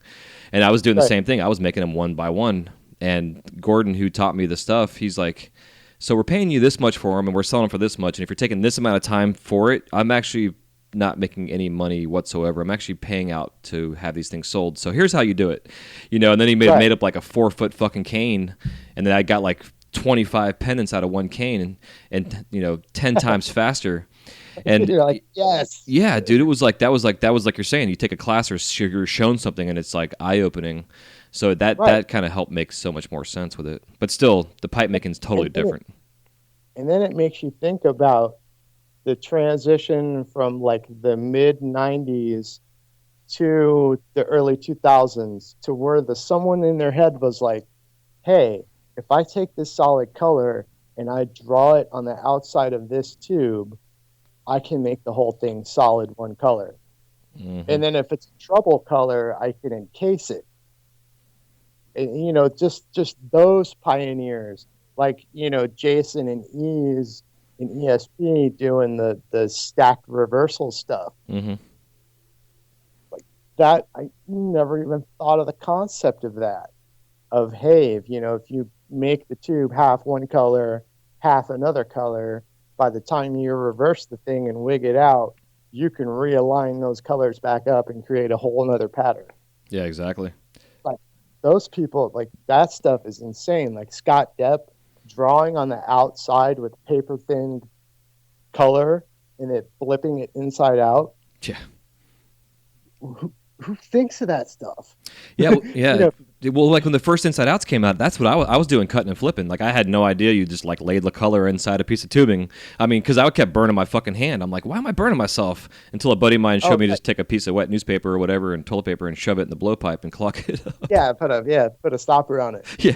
And I was doing the Right. same thing. I was making them one by one. And Gordon, who taught me the stuff, he's like, so we're paying you this much for them, and we're selling for this much. And if you're taking this amount of time for it, I'm actually not making any money whatsoever. I'm actually paying out to have these things sold. So here's how you do it, you know. And then he made, Right. made up like a 4-foot fucking cane, and then I got like 25 pendants out of one cane, and you know, 10 times faster. And You're like, yes. yeah, dude, it was like that was like you're saying. You take a class or you're shown something, and it's like eye opening. So that Right. that kind of helped make so much more sense with it. But still, the pipe making is totally And then, different. and then it makes you think about the transition from like the mid 90s to the early 2000s, to where someone in their head was like, hey, if I take this solid color and I draw it on the outside of this tube, I can make the whole thing solid one color. Hmm. And then if it's trouble color, I can encase it. And, you know, just those pioneers, like, you know, Jason and Ease in ESP doing the stacked reversal stuff. Hmm. That I never even thought of the concept of that. Of, hey, if you know, if you make the tube half one color, half another color, by the time you reverse the thing and wig it out, you can realign those colors back up and create a whole nother pattern. Yeah, exactly. Like, those people, like, that stuff is insane. Like Scott Depp drawing on the outside with paper thin color and it flipping it inside out. Yeah. Who thinks of that stuff? Yeah, yeah. You know, Well, like when the first Inside Outs came out, that's what I was doing, cutting and flipping. Like I had no idea you just like laid the color inside a piece of tubing. I mean, because I kept burning my fucking hand. I'm like, why am I burning myself? Until a buddy of mine showed me right. just take a piece of wet newspaper or whatever and toilet paper and shove it in the blowpipe and clock it up. Yeah, put a stopper on it. Yeah,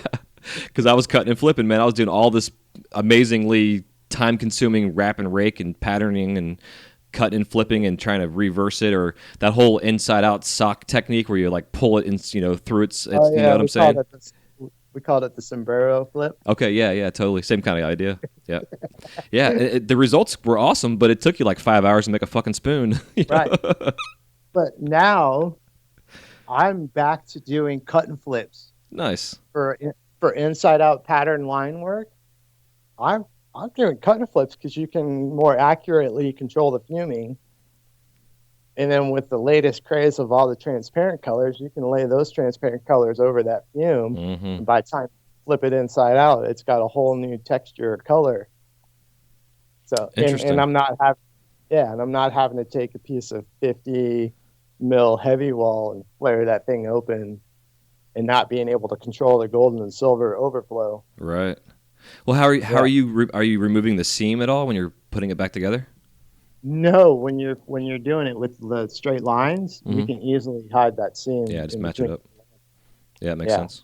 because I was cutting and flipping, man. I was doing all this amazingly time-consuming wrap and rake and patterning and cutting and flipping and trying to reverse it, or that whole inside-out sock technique where you like pull it in, you know, through its you know what I'm saying? We called it the sombrero flip. Okay, yeah, totally, same kind of idea. Yeah, yeah. The results were awesome, but it took you like 5 hours to make a fucking spoon. You know? Right. But now I'm back to doing cut and flips Nice. for inside out pattern line work. I'm doing cut and flips because you can more accurately control the fuming. And then with the latest craze of all the transparent colors, you can lay those transparent colors over that fume. Hmm. And by the time you flip it inside out, it's got a whole new texture or color. So Interesting. and I'm not having to take a piece of 50 mil heavy wall and flare that thing open and not being able to control the gold and silver overflow. Right. Well, how are you are you removing the seam at all when you're putting it back together? No, when you're doing it with the straight lines, you Mhm. can easily hide that seam. Yeah, just in match it between. up. Yeah, it makes Yeah. sense.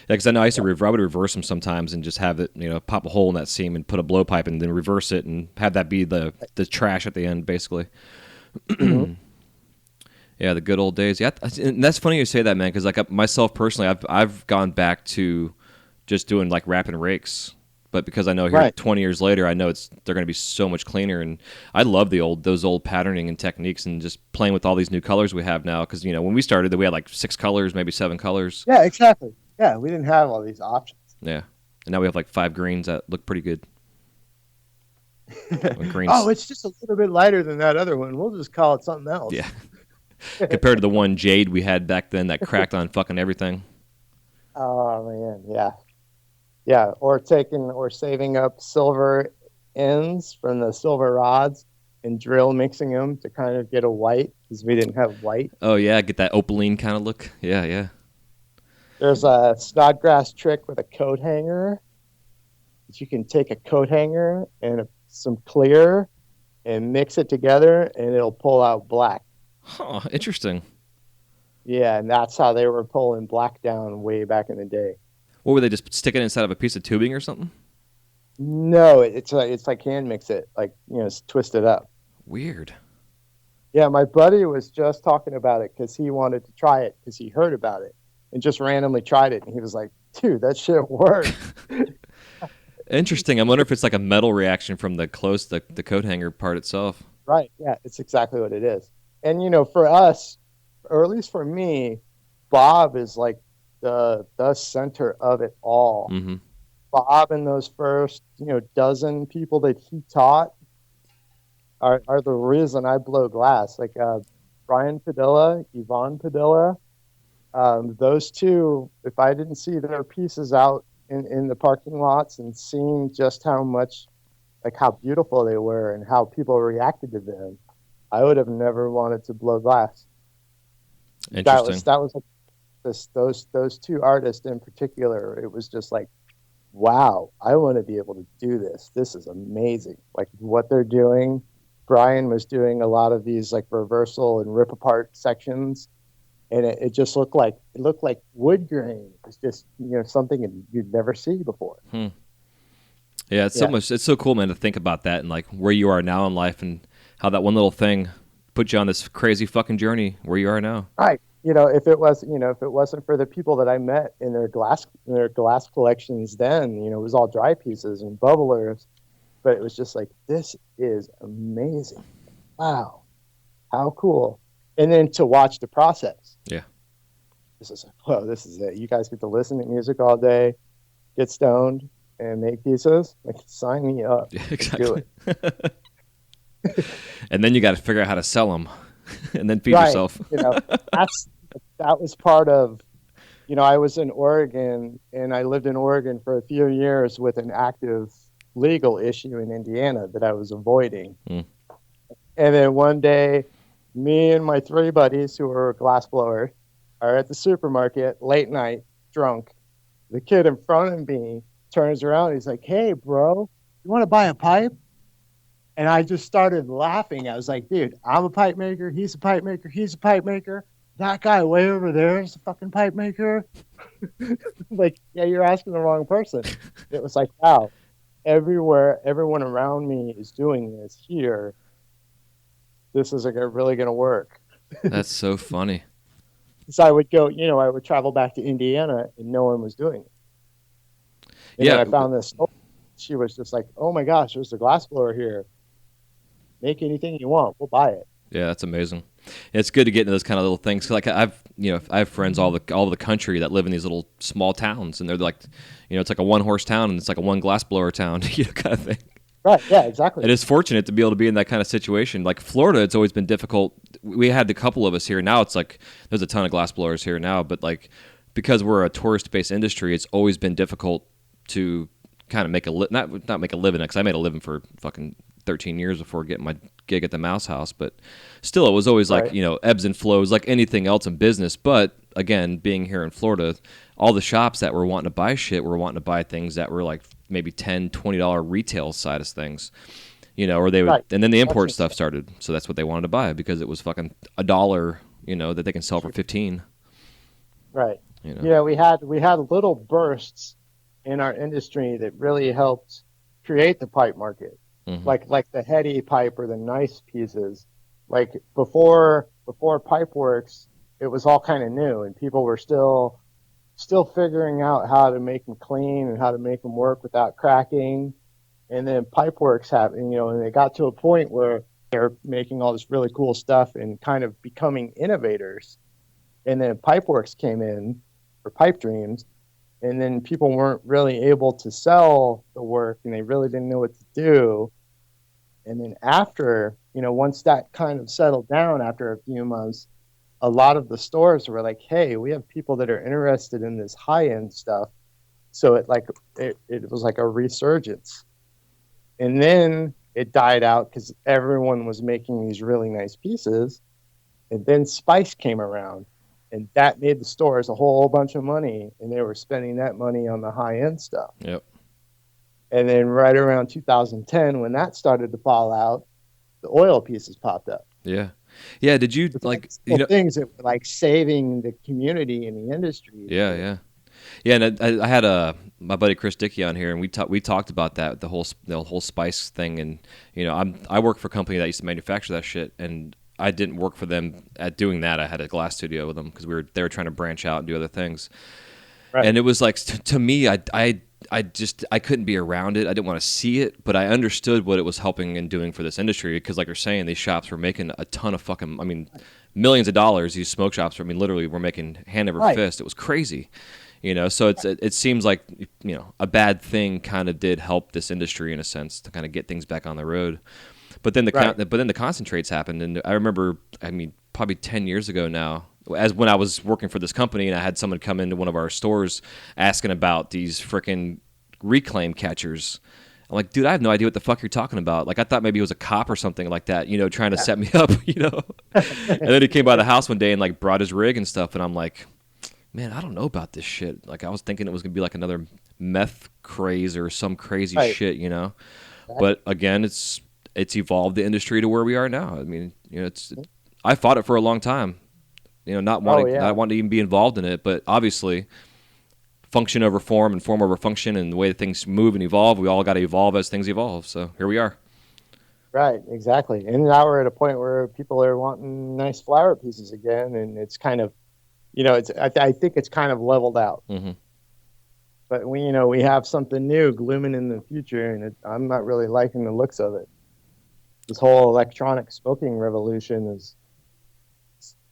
Because I know I used to I would reverse them sometimes and just have it, pop a hole in that seam and put a blowpipe and then reverse it and have that be the trash at the end, basically. Mhm. Yeah, the good old days. Yeah, and that's funny you say that, man. Because like myself personally, I've gone back to just doing like wrap and rakes, but because I know here Right. 20 years later, I know they're going to be so much cleaner. And I love those old patterning and techniques, and just playing with all these new colors we have now. Because when we started, we had like 6 colors, maybe 7 colors. Yeah, exactly. Yeah, we didn't have all these options. Yeah, and now we have like 5 greens that look pretty good. Greens. Oh, it's just a little bit lighter than that other one. We'll just call it something else. Yeah. Compared to the one jade we had back then that cracked on fucking everything. Oh man, yeah, yeah. Or saving up silver ends from the silver rods and drill mixing them to kind of get a white because we didn't have white. Oh yeah, get that opaline kind of look. Yeah, yeah. There's a Snodgrass trick with a coat hanger. That you can take a coat hanger and some clear and mix it together, and it'll pull out black. Huh, interesting. Yeah, and that's how they were pulling black down way back in the day. What were they just sticking inside of a piece of tubing or something? No, it's like hand mix it, like twist it up. Weird. Yeah, my buddy was just talking about it because he wanted to try it because he heard about it and just randomly tried it, and he was like, "Dude, that shit worked." Interesting. I wonder if it's like a metal reaction from the coat hanger part itself. Right? Yeah, it's exactly what it is. And for us, or at least for me, Bob is like the center of it all. Mm-hmm. Bob and those first dozen people that he taught are the reason I blow glass. Like Brian Padilla, Yvonne Padilla, those two. If I didn't see their pieces out in the parking lots and seeing just how much, like how beautiful they were and how people reacted to them, I would have never wanted to blow glass. Interesting. That was like those two artists in particular. It was just like, wow, I want to be able to do this. This is amazing. Like what they're doing. Brian was doing a lot of these like reversal and rip apart sections, and it just looked like wood grain. It's just something you'd never see before. Yeah, it's so cool, man, to think about that and like where you are now in life and how that one little thing put you on this crazy fucking journey where you are now. Right. If it wasn't for the people that I met in their glass collections, then it was all dry pieces and bubblers, but it was just like, this is amazing. Wow, how cool! And then to watch the process. Yeah. This is it. You guys get to listen to music all day, get stoned, and make pieces. Like, sign me up. Yeah, Let's exactly. do it. And then you got to figure out how to sell them, and then feed Right. yourself. That was part of. I was in Oregon, and I lived in Oregon for a few years with an active legal issue in Indiana that I was avoiding. Mm. And then one day, me and my 3 buddies who were glassblowers are at the supermarket late night, drunk. The kid in front of me turns around. He's like, "Hey, bro, you want to buy a pipe?" And I just started laughing. I was like, "Dude, I'm a pipe maker. He's a pipe maker. He's a pipe maker. That guy way over there is a fucking pipe maker." Like, yeah, you're asking the wrong person. It was like, wow, everywhere, everyone around me is doing this here. This is really going to work. That's so funny. So I would go, I would travel back to Indiana and no one was doing it. And Yeah. then I found this. She was just like, "Oh my gosh, there's a glassblower here. Make anything you want. We'll buy it." Yeah, that's amazing. It's good to get into those kind of little things. Like I have friends all over the country that live in these little small towns, and they're like, it's like a 1-horse town and it's like a 1 glassblower town, kind of thing. Right. Yeah, exactly. It is fortunate to be able to be in that kind of situation. Like Florida, it's always been difficult. We had a couple of us here. Now it's like there's a ton of glassblowers here now, but like because we're a tourist-based industry, it's always been difficult to kind of make not make a living. Because I made a living for fucking 13 years before getting my gig at the Mouse House, but still, it was always like Right. Ebbs and flows, like anything else in business. But again, being here in Florida, all the shops that were wanting to buy shit were wanting to buy things that were like maybe $10, $20 retail side of things, or they would, Right. and then the import That's stuff started, so that's what they wanted to buy because it was fucking $1, that they can sell for 15. Right. You know. Yeah, we had little bursts in our industry that really helped create the pipe market, Hmm. like the heady pipe or the nice pieces. Like before Pipeworks, it was all kind of new, and people were still figuring out how to make them clean and how to make them work without cracking. And then Pipeworks happened, and they got to a point where they're making all this really cool stuff and kind of becoming innovators. And then Pipeworks came in, or Pipe Dreams, and then people weren't really able to sell the work and they really didn't know what to do. And then after, once that kind of settled down after a few months, a lot of the stores were like, hey, we have people that are interested in this high end stuff. So it was like a resurgence. And then it died out because everyone was making these really nice pieces. And then Spice came around, and that made the stores a whole bunch of money, and they were spending that money on the high end stuff. Yep. And then right around 2010, when that started to fall out, the oil pieces popped up. Yeah. Yeah. Did you It's like, things that were like saving the community and the industry. yeah, yeah. Yeah, and I had my buddy Chris Dickey on here, and we talked about that the whole spice thing, and I work for a company that used to manufacture that shit, and I didn't work for them at doing that. I had a glass studio with them because they were trying to branch out and do other things, Right. and it was like to me, I couldn't be around it. I didn't want to see it, but I understood what it was helping and doing for this industry because, like you're saying, these shops were making a ton of fucking, I mean, millions of dollars. These smoke shops, I mean, literally, were making hand over Right. fist. It was crazy. So it seems like a bad thing kind of did help this industry in a sense to kind of get things back on the road. But then the concentrates happened, and I remember, I mean, probably 10 years ago now, as when I was working for this company, and I had someone come into one of our stores asking about these freaking reclaim catchers. I'm like, dude, I have no idea what the fuck you're talking about. Like, I thought maybe it was a cop or something like that, trying to set me up, And then he came by the house one day and like brought his rig and stuff, and I'm like, man, I don't know about this shit. Like, I was thinking it was gonna be like another meth craze or some crazy Right. shit. But again, it's evolved the industry to where we are now. I mean, I fought it for a long time. Not wanting yeah. not wanting to even be involved in it, but obviously, function over form and form over function, and the way that things move and evolve, we all got to evolve as things evolve. So here we are. Right, exactly. And now we're at a point where people are wanting nice flower pieces again, and it's kind of, I think it's kind of leveled out. Hmm. But we have something new glooming in the future, and I'm not really liking the looks of it. This whole electronic smoking revolution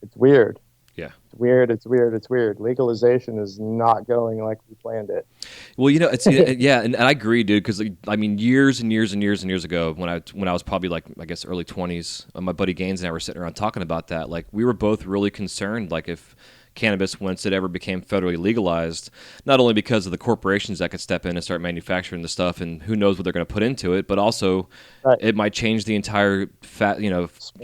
it's weird. Yeah. It's weird. It's weird. It's weird. Legalization is not going like we planned it. Well, it's yeah, and I agree, dude. Because I mean, years and years and years and years ago, when I was probably like, I guess, early 20s, my buddy Gaines and I were sitting around talking about that. Like, we were both really concerned, like if cannabis, once it ever became federally legalized, not only because of the corporations that could step in and start manufacturing the stuff, and who knows what they're going to put into it, but also Right. it might change the entire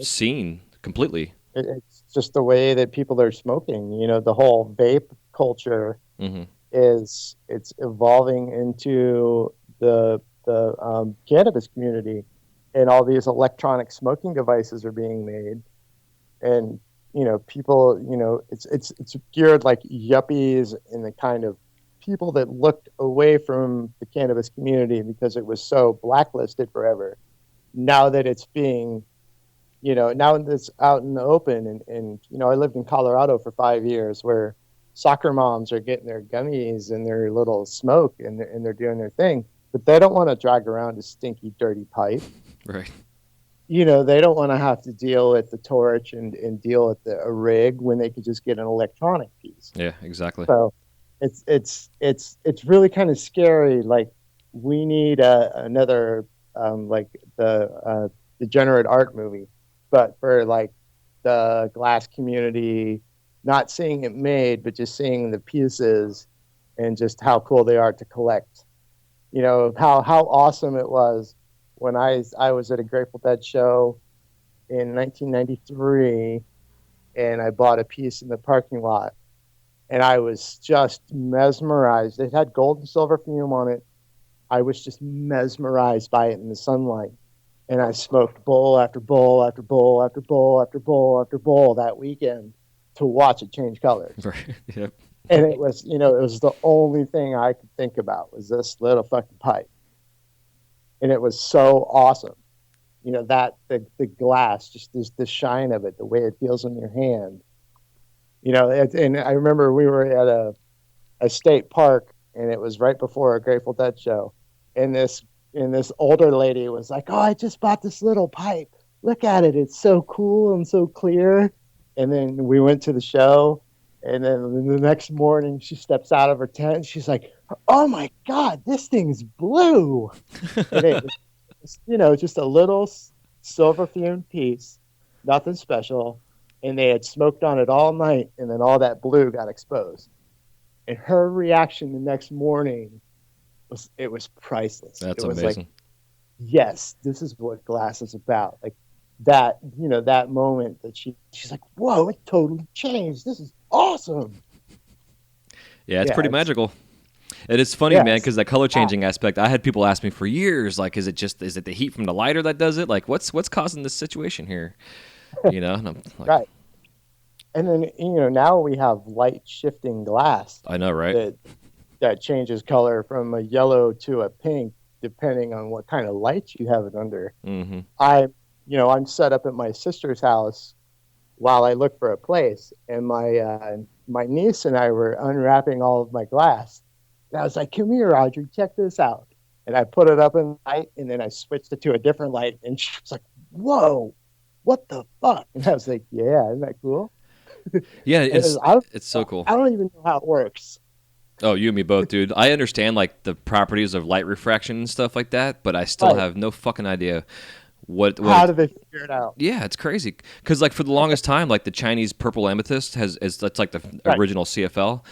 scene completely. It's just the way that people are smoking. The whole vape culture Hmm. it's evolving into the cannabis community, and all these electronic smoking devices are being made, and people, it's geared like yuppies and the kind of people that looked away from the cannabis community because it was so blacklisted forever. Now that it's being now it's out in the open, and I lived in Colorado for 5 years, where soccer moms are getting their gummies and their little smoke, and they're doing their thing, but they don't want to drag around a stinky, dirty pipe. Right. They don't want to have to deal with the torch and deal with a rig when they could just get an electronic piece. Yeah. Exactly. So it's really kind of scary. Like, we need another like the degenerate art movie, but for like the glass community, not seeing it made, but just seeing the pieces and just how cool they are to collect. How awesome it was when I was at a Grateful Dead show in 1993, and I bought a piece in the parking lot, and I was just mesmerized. It had gold and silver fume on it. I was just mesmerized by it in the sunlight. And I smoked bowl after bowl after bowl after bowl after bowl after bowl that weekend. to watch it change colors. Right. Yep. And it was, it was the only thing I could think about was this little fucking pipe. And it was so awesome. That the glass, just the shine of it, the way it feels in your hand. And I remember we were at a state park, and it was right before a Grateful Dead show. And this older lady was like, "Oh, I just bought this little pipe. Look at it. It's so cool and so clear." And then we went to the show. And then the next morning, she steps out of her tent. And she's like, "Oh my God, this thing's blue!" And it was, just a little silver fumed piece, nothing special. And they had smoked on it all night, and then all that blue got exposed. And her reaction the next morning was priceless. That's it was amazing. Like, yes, this is what glass is about. Like that, that moment that she's like, "Whoa, it totally changed. This is awesome." Yeah, it's pretty magical. It is funny, man, because that color changing aspect, I had people ask me for years, like, is it the heat from the lighter that does it? Like, what's causing this situation here? And I'm like, right. And then, now we have light shifting glass. I know, right? That changes color from a yellow to a pink, depending on what kind of light you have it under. Mm-hmm. I'm set up at my sister's house while I look for a place, and my niece and I were unwrapping all of my glass. And I was like, "Come here, Audrey, check this out." And I put it up in the light, and then I switched it to a different light, and she was like, "Whoa, what the fuck?" And I was like, "Yeah, isn't that cool?" Yeah, it's so cool. I don't even know how it works. Oh, you and me both, dude. I understand like the properties of light refraction and stuff like that, but I still have no fucking idea how do they figure it out? Yeah, it's crazy. Because like for the longest time, like the Chinese purple amethyst that's like the original CFL.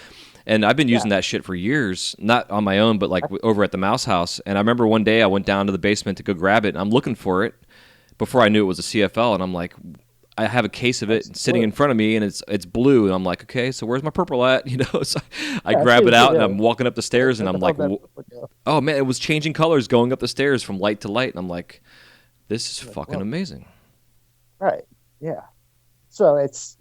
And I've been using that shit for years, not on my own, but like over at the Mouse House. And I remember one day I went down to the basement to go grab it, and I'm looking for it before I knew it was a CFL. And I'm like, I have a case of it sitting in front of me, and it's blue. And I'm like, okay, so where's my purple at? So I grab it out, and I'm walking up the stairs, and I'm like, oh man, it was changing colors going up the stairs from light to light. And I'm like, this is fucking amazing. Right. Yeah. So it's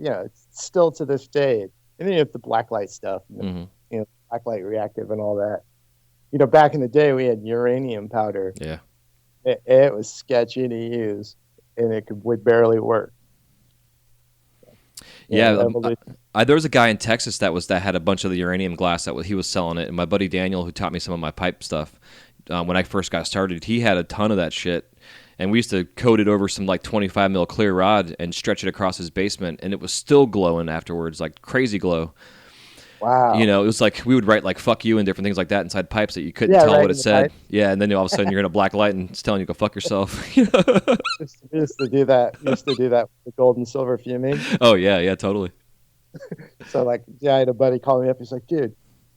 still to this day. And then you have the blacklight stuff, blacklight reactive and all that. Back in the day, we had uranium powder. Yeah. It was sketchy to use, and would barely work. Yeah, there was a guy in Texas that had a bunch of the uranium glass he was selling it, and my buddy Daniel, who taught me some of my pipe stuff, when I first got started, he had a ton of that shit. And we used to coat it over some like 25 mil clear rod and stretch it across his basement, and it was still glowing afterwards, like crazy glow. Wow. It was like we would write like "fuck you" and different things like that inside pipes that you couldn't tell what it said. Pipe. Yeah, and then all of a sudden you're in a black light and it's telling you to go fuck yourself. We used to do that. With the gold and silver fuming. Oh yeah, totally. So I had a buddy call me up. He's like, "Dude,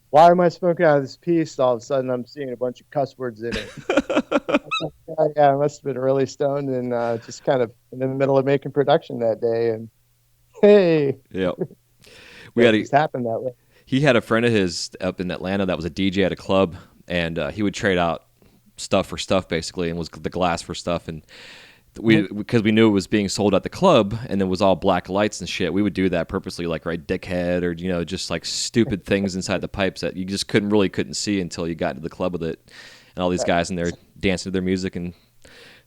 why am I smoking out of this piece? All of a sudden I'm seeing a bunch of cuss words in it." Yeah, I must have been really stoned and just kind of in the middle of making production that day. And hey, yep, it happened that way. He had a friend of his up in Atlanta that was a DJ at a club, and he would trade out stuff for stuff basically, and was the glass for stuff. And because we knew it was being sold at the club, and it was all black lights and shit, we would do that purposely, like write "dickhead" or just like stupid things inside the pipes that you just couldn't see until you got to the club with it. And all these guys in there dancing to their music and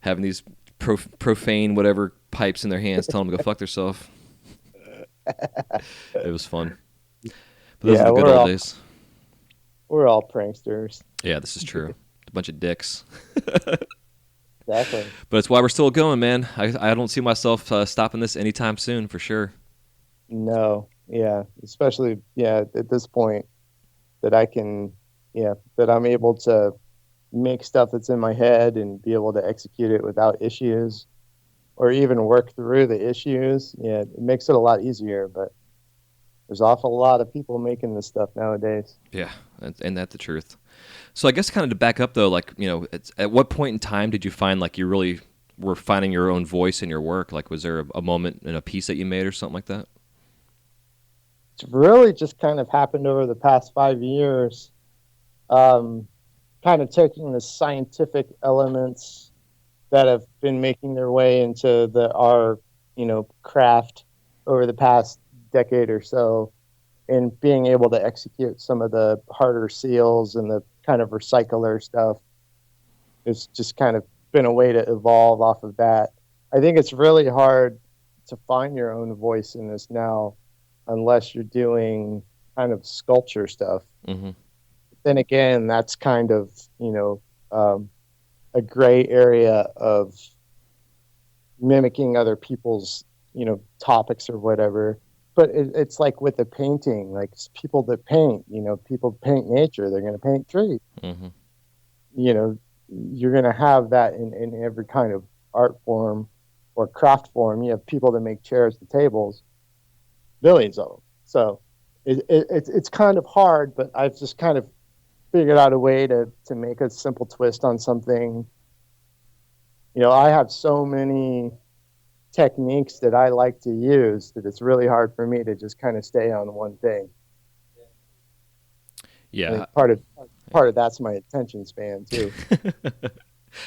having these profane whatever pipes in their hands, telling them to go fuck themselves. It was fun. But those are the good old days. We're all pranksters. Yeah, this is true. A bunch of dicks. Exactly. But it's why we're still going, man. I don't see myself stopping this anytime soon, for sure. No. Yeah. Especially, at this point that I can, that I'm able to make stuff that's in my head and be able to execute it without issues or even work through the issues. Yeah, it makes it a lot easier, but there's an awful lot of people making this stuff nowadays. Yeah, and that's the truth. So I guess kind of to back up though, like, at what point in time did you find like you really were finding your own voice in your work? Like, was there a moment in a piece that you made or something like that? It's really just kind of happened over the past 5 years. Kind of taking the scientific elements that have been making their way into our craft over the past decade or so, and being able to execute some of the harder seals and the kind of recycler stuff. It's just kind of been a way to evolve off of that. I think it's really hard to find your own voice in this now, unless you're doing kind of sculpture stuff. Hmm. Then again, that's kind of, a gray area of mimicking other people's, topics or whatever. But it's like with the painting, like people that paint, people paint nature, they're going to paint trees. Hmm. You know, you're going to have that in every kind of art form or craft form. You have people that make chairs and tables, billions of them. So it's kind of hard, but I've just kind of figured out a way to make a simple twist on something. I have so many techniques that I like to use that it's really hard for me to just kind of stay on one thing. Yeah. I think part of that's my attention span too.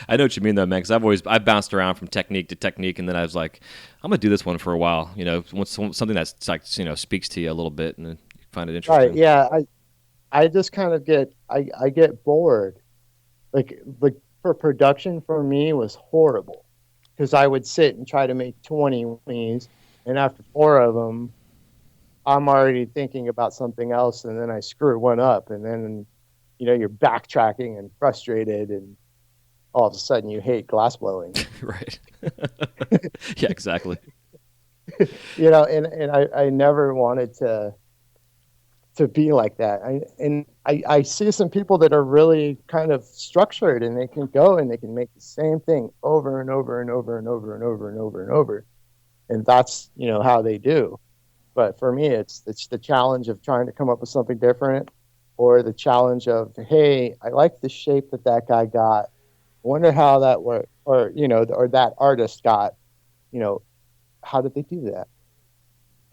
I know what you mean though, man. Because I've bounced around from technique to technique, and then I was like, I'm gonna do this one for a while. Something that's like speaks to you a little bit, and then you find it interesting. Right? Yeah. I just kind of I get bored. Like for production for me was horrible because I would sit and try to make 20 wings, and after 4 of them, I'm already thinking about something else, and then I screw one up, and then you're backtracking and frustrated, and all of a sudden you hate glass blowing. Right. Yeah, exactly. And I never wanted to be like that. I see some people that are really kind of structured, and they can go and they can make the same thing over and over and over and over and over and over and over, and that's how they do. But for me, it's the challenge of trying to come up with something different, or the challenge of, hey, I like the shape that guy got. Wonder how that worked, or or that artist got. How did they do that?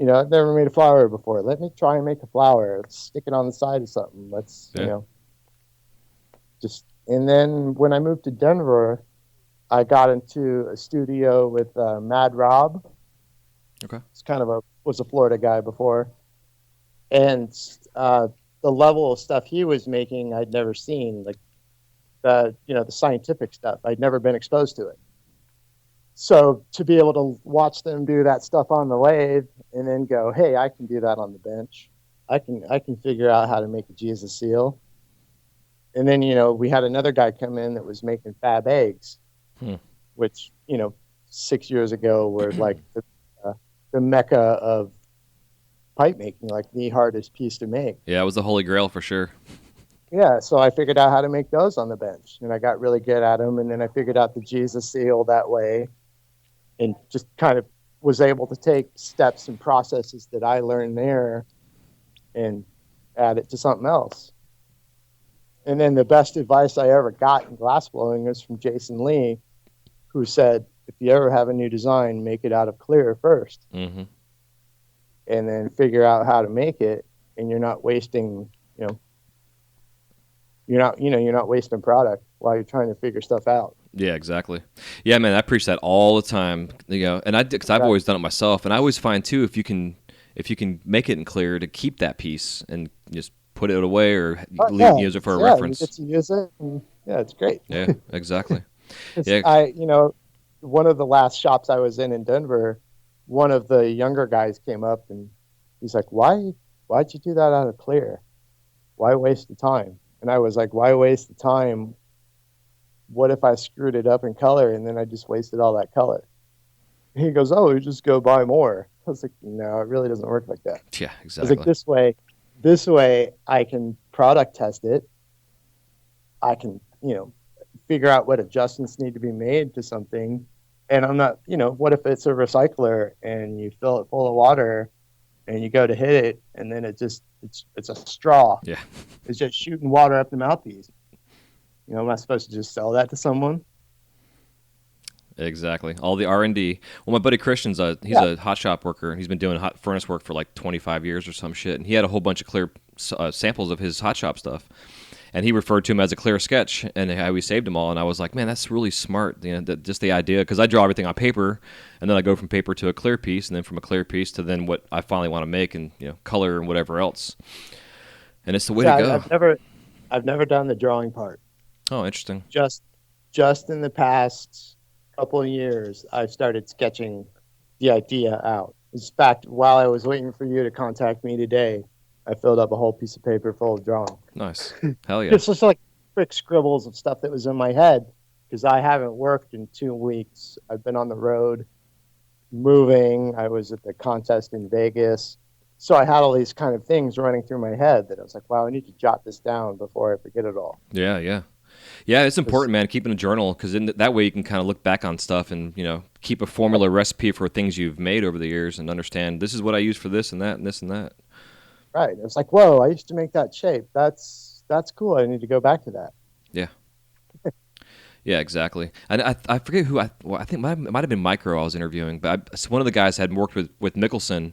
I've never made a flower before. Let me try and make a flower. Let's stick it on the side of something. Let's just. And then when I moved to Denver, I got into a studio with Mad Rob. Okay. It's was a Florida guy before, and the level of stuff he was making I'd never seen, like the scientific stuff. I'd never been exposed to it. So to be able to watch them do that stuff on the lathe and then go, hey, I can do that on the bench. I can figure out how to make a Jesus seal. And then we had another guy come in that was making fab eggs, which 6 years ago were like the mecca of pipe making, like the hardest piece to make. Yeah, it was the holy grail for sure. Yeah, so I figured out how to make those on the bench, and I got really good at them. And then I figured out the Jesus seal that way, and just kind of was able to take steps and processes that I learned there and add it to something else. And then the best advice I ever got in glass blowing was from Jason Lee, who said, if you ever have a new design, make it out of clear first. Mm-hmm. And then figure out how to make it, and you're not wasting, you're not wasting product while you're trying to figure stuff out. Yeah, exactly. Yeah, man, I preach that all the time. And because I've always done it myself, and I always find too, if you can make it in clear, to keep that piece and just put it away or use it for a reference. You get to use it. And, it's great. Yeah, exactly. Yeah. One of the last shops I was in Denver, one of the younger guys came up and he's like, why'd you do that out of clear? Why waste the time? And I was like, why waste the time? What if I screwed it up in color and then I just wasted all that color? And he goes, oh, you just go buy more. I was like, no, it really doesn't work like that. Yeah, exactly. I was like, this way I can product test it. I can, figure out what adjustments need to be made to something. And I'm not, what if it's a recycler and you fill it full of water and you go to hit it and then it's a straw. Yeah. It's just shooting water up the mouthpiece. Am I supposed to just sell that to someone? Exactly. All the R&D. Well, my buddy Christian's he's a hot shop worker, and he's been doing hot furnace work for like 25 years or some shit. And he had a whole bunch of clear samples of his hot shop stuff. and he referred to them as a clear sketch, and how we saved them all. And I was like, man, that's really smart. Just the idea, because I draw everything on paper, and then I go from paper to a clear piece, and then from a clear piece to then what I finally want to make, and color and whatever else. And it's the way to go. I've never done the drawing part. Oh, interesting. Just in the past couple of years, I've started sketching the idea out. In fact, while I was waiting for you to contact me today, I filled up a whole piece of paper full of drawing. Nice. Hell yeah. It's just like quick scribbles of stuff that was in my head because I haven't worked in 2 weeks. I've been on the road moving. I was at the contest in Vegas. So I had all these kind of things running through my head that I was like, wow, I need to jot this down before I forget it all. Yeah, yeah. Yeah, it's important, man, keeping a journal, because that way you can kind of look back on stuff and, keep a formula recipe for things you've made over the years and understand this is what I use for this and that and this and that. Right. It's like, whoa, I used to make that shape. That's cool. I need to go back to that. Yeah. Yeah, exactly. And I forget who I think it might have been Micro I was interviewing, but one of the guys had worked with Mickelson,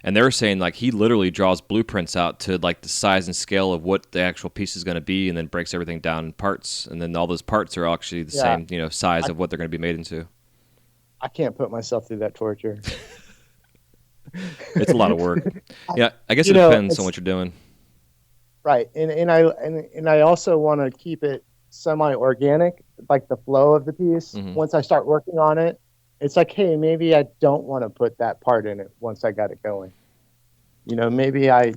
and they were saying like he literally draws blueprints out to like the size and scale of what the actual piece is going to be, and then breaks everything down in parts, and then all those parts are actually the same size of what they're going to be made into. I can't put myself through that torture. It's a lot of work. Yeah, I guess it depends on what you're doing. Right, and I also want to keep it semi-organic, like the flow of the piece. Mm-hmm. Once I start working on it, it's like, hey, maybe I don't want to put that part in it once I got it going. Maybe I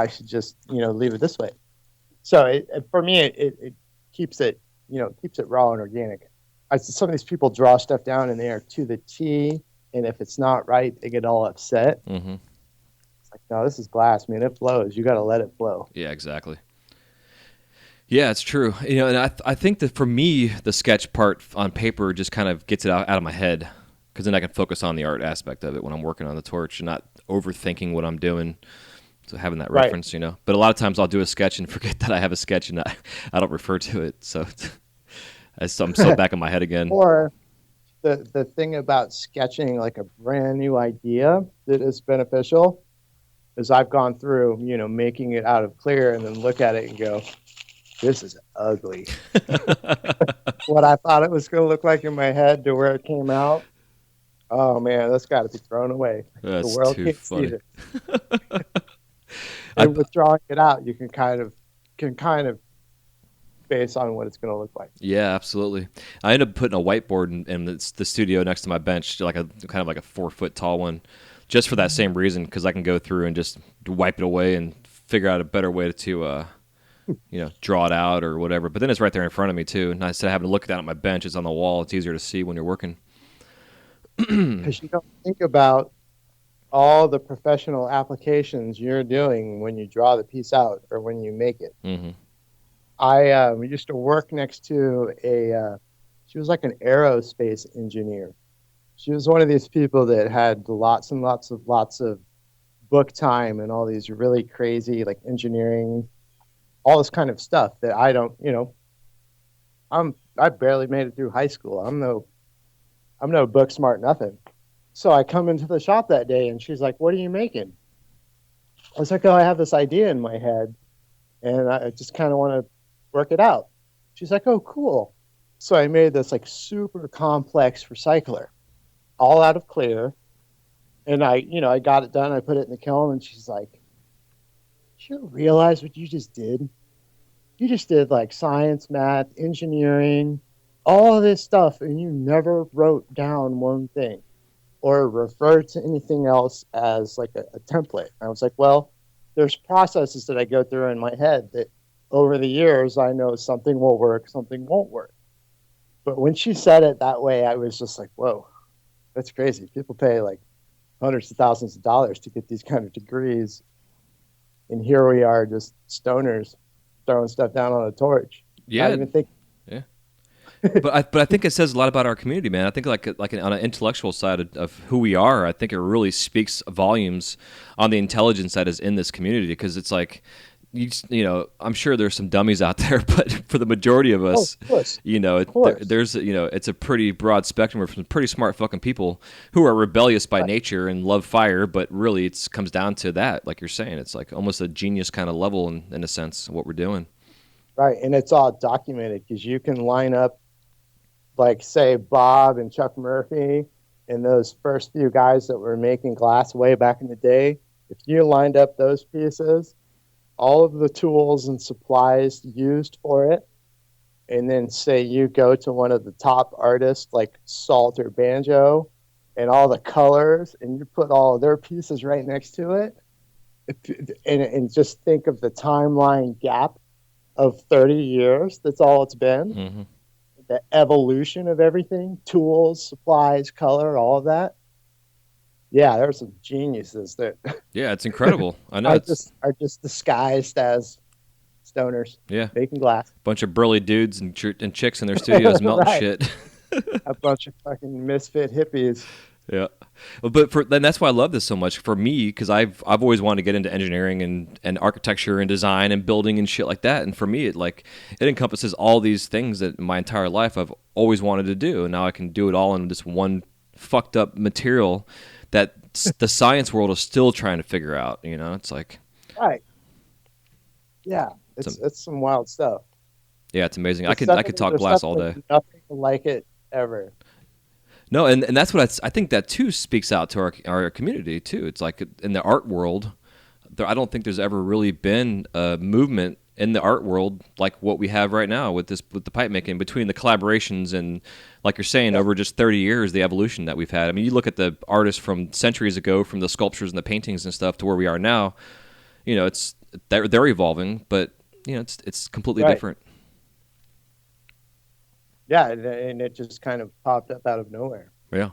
should just leave it this way. So for me, it keeps it keeps it raw and organic. Some of these people draw stuff down and they are to the T, and if it's not right, they get all upset. Mm-hmm. It's like, no, this is glass, man. It flows. You got to let it flow. Yeah, exactly. Yeah, it's true. And I think that for me, the sketch part on paper just kind of gets it out of my head, because then I can focus on the art aspect of it when I'm working on the torch and not overthinking what I'm doing. So having that reference, But a lot of times I'll do a sketch and forget that I have a sketch and I don't refer to it. So I'm so back in my head again. Or the thing about sketching like a brand new idea that is beneficial is I've gone through, making it out of clear and then look at it and go, this is ugly. What I thought it was going to look like in my head to where it came out. Oh man, that's got to be thrown away. That's the world too can't funny. see it. And with drawing it out, you can kind of base on what it's going to look like. Yeah, absolutely. I ended up putting a whiteboard in the studio next to my bench, like a kind of like a 4-foot tall one, just for that same reason, because I can go through and just wipe it away and figure out a better way to draw it out or whatever. But then it's right there in front of me too, and instead of having to look down at my bench, it's on the wall. It's easier to see when you're working. Because you don't think about all the professional applications you're doing when you draw the piece out or when you make it. Mm-hmm. I used to work next to she was like an aerospace engineer. She was one of these people that had lots and lots of book time and all these really crazy like engineering, all this kind of stuff that I don't, I barely made it through high school. I'm no book smart nothing. So I come into the shop that day and she's like, what are you making? I was like, oh, I have this idea in my head and I just kind of want to work it out. She's like, oh, cool. So I made this like super complex recycler, all out of clear. And I got it done. I put it in the kiln and she's like, you realize what you just did? You just did like science, math, engineering, all of this stuff, and you never wrote down one thing or referred to anything else as like a template. I was like, well, there's processes that I go through in my head that over the years I know something will work, something won't work. But when she said it that way, I was just like, whoa, that's crazy. People pay like hundreds of thousands of dollars to get these kind of degrees. And here we are, just stoners throwing stuff down on a torch. Yeah. Not even think. Yeah. But I think it says a lot about our community, man. I think like on an intellectual side of who we are, I think it really speaks volumes on the intelligence that is in this community, because it's like, I'm sure there's some dummies out there, but for the majority of us, there's it's a pretty broad spectrum of some pretty smart fucking people who are rebellious by nature and love fire, but really it comes down to that, like you're saying, it's like almost a genius kind of level in a sense of what we're doing. Right, and it's all documented because you can line up, like, say, Bob and Chuck Murphy and those first few guys that were making glass way back in the day. If you lined up those pieces, all of the tools and supplies used for it, and then say you go to one of the top artists like Salt or Banjo, and all the colors, and you put all of their pieces right next to it, and just think of the timeline gap of 30 years. That's all it's been. Mm-hmm. The evolution of everything, tools, supplies, color, all of that. Yeah, there's some geniuses that Yeah, it's incredible. I know. are just disguised as stoners Yeah, making glass. bunch of burly dudes and chicks in their studios melting Right. shit. A bunch of fucking misfit hippies. Yeah, but then that's why I love this so much for me, because I've always wanted to get into engineering and architecture and design and building and shit like that. And for me, it encompasses all these things that my entire life I've always wanted to do, and now I can do it all in this one fucked up material that the science world is still trying to figure out. You know, it's like, Right. Yeah. It's some wild stuff. yeah, it's amazing. There's I could talk there's glass all day. something- Nothing like it ever. No, and that's what I think that too speaks out to our community too. It's like in the art world, I don't think there's ever really been a movement in the art world like what we have right now with the pipe making, between the collaborations and, like you're saying, over just 30 years, the evolution that we've had. I mean, you look at the artists from centuries ago, from the sculptures and the paintings and stuff, to where we are now. You know, they're evolving, but you know, it's completely Right. different. Yeah, and it just kind of popped up out of nowhere. Yeah,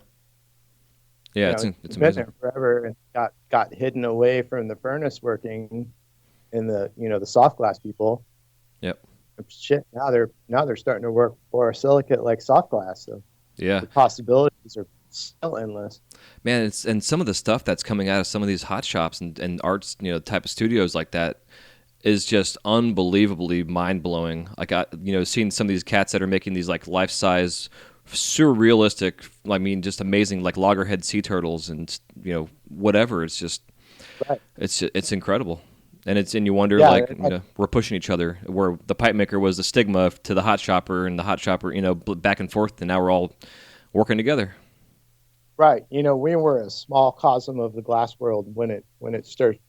yeah, You it's know, it's been amazing. there forever and got hidden away from the furnace working and the soft glass people. Yep. Shit, now they're starting to work for silicate like soft glass. So Yeah. the possibilities are still endless. Man, and some of the stuff that's coming out of some of these hot shops and arts, you know, type of studios like that is just unbelievably mind blowing. Like seeing some of these cats that are making these like life size, surrealistic, I mean, just amazing like loggerhead sea turtles and whatever. It's just, Right. it's incredible. And you wonder, Yeah, like, we're pushing each other. Where the pipe maker was the stigma to the hot shopper, and the hot shopper, back and forth, and now we're all working together. Right. We were a small cosm of the glass world when it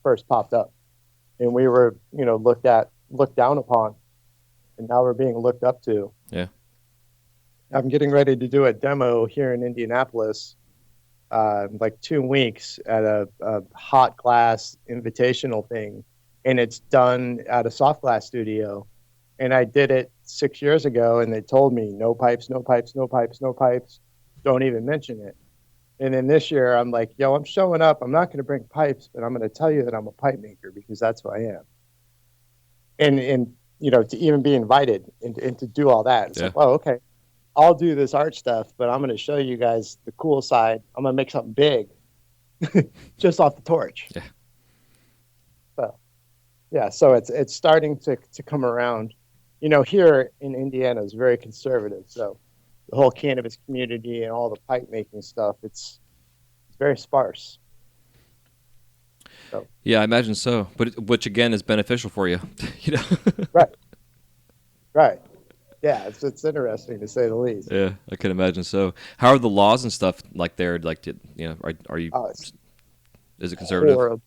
first popped up, and we were looked down upon, and now we're being looked up to. Yeah. I'm getting ready to do a demo here in Indianapolis, like 2 weeks at a hot glass invitational thing, and it's done at a soft glass studio. And I did it 6 years ago, and they told me no pipes, no pipes, no pipes, no pipes. Don't even mention it. And then this year, I'm like, yo, I'm showing up. I'm not going to bring pipes, but I'm going to tell you that I'm a pipe maker because that's who I am. And to even be invited and to do all that, it's like, oh, okay, I'll do this art stuff, but I'm going to show you guys the cool side. I'm going to make something big just off the torch. Yeah. So, yeah, so it's starting to come around. Here in Indiana is very conservative, so the whole cannabis community and all the pipe making stuff, it's very sparse. So. Yeah, I imagine so. But which again is beneficial for you, Right. Yeah, it's interesting to say the least. Yeah, I can imagine so. How are the laws and stuff like there? Like, are you? Is it conservative? Horrible.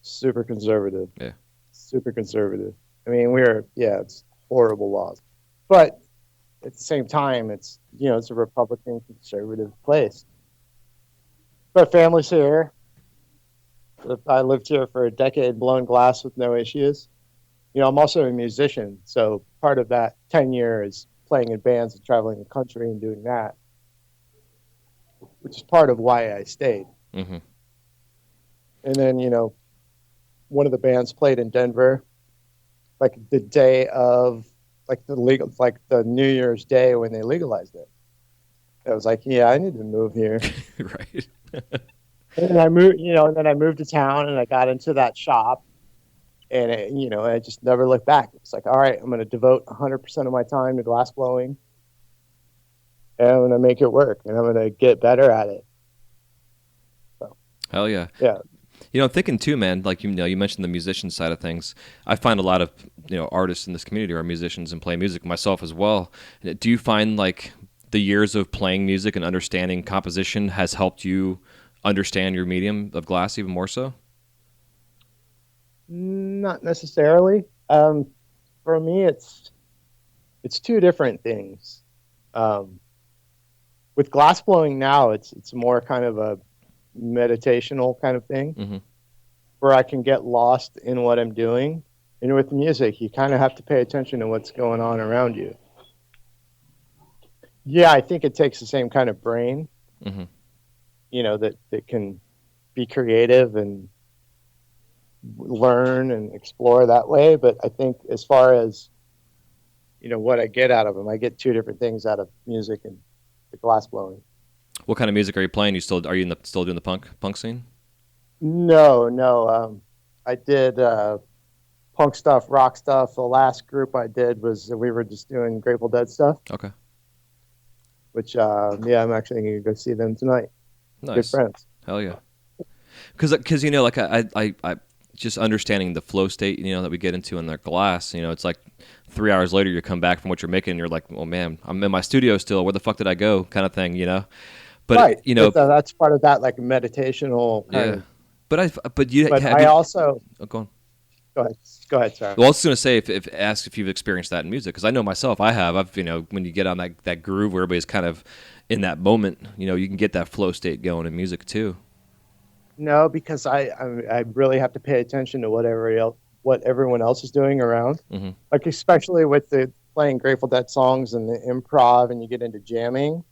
Super conservative. Yeah. Super conservative. I mean, it's horrible laws, but at the same time, it's a Republican conservative place. But families here. I lived here for a decade, blowing glass with no issues. I'm also a musician, so part of that tenure is playing in bands and traveling the country and doing that, which is part of why I stayed. Mm-hmm. And then, one of the bands played in Denver, like the day of, like the New Year's Day when they legalized it. I was like, yeah, I need to move here. Right. And then I moved, to town and I got into that shop, and I just never looked back. It's like, all right, I'm going to devote 100% of my time to glass blowing, and I'm going to make it work, and I'm going to get better at it. So, Hell yeah. yeah. I'm thinking too, man. Like you mentioned the musician side of things. I find a lot of artists in this community are musicians and play music myself as well. Do you find like the years of playing music and understanding composition has helped you understand your medium of glass even more so? Not necessarily. For me, it's two different things. With glass blowing now, it's more kind of a meditational kind of thing Mm-hmm. where I can get lost in what I'm doing. And with music, you kind of have to pay attention to what's going on around you. Yeah, I think it takes the same kind of brain, Mm-hmm. that can be creative and learn and explore that way. But I think as far as, what I get out of them, I get two different things out of music and the glass blowing. What kind of music are you playing? Are you still doing the punk scene? No, no. I did punk stuff, rock stuff. The last group I did we were just doing Grateful Dead stuff, Okay, which, I'm actually going to go see them tonight. Good nice. friends. Hell yeah. Because like I just understanding the flow state that we get into in their glass. It's like 3 hours later you come back from what you're making and you're like, well, man, I'm in my studio still. Where the fuck did I go? Kind of thing. But Right. That's part of that, like meditational kind yeah. of. But you But have I you, also go on. go ahead, sorry. Well, I was going to say ask if you've experienced that in music, because I know myself I have. I've when you get on that groove where everybody's kind of in that moment, you can get that flow state going in music too. No, because I really have to pay attention to what everyone else is doing around. Mm-hmm. Like especially with the playing Grateful Dead songs and the improv, and you get into jamming. You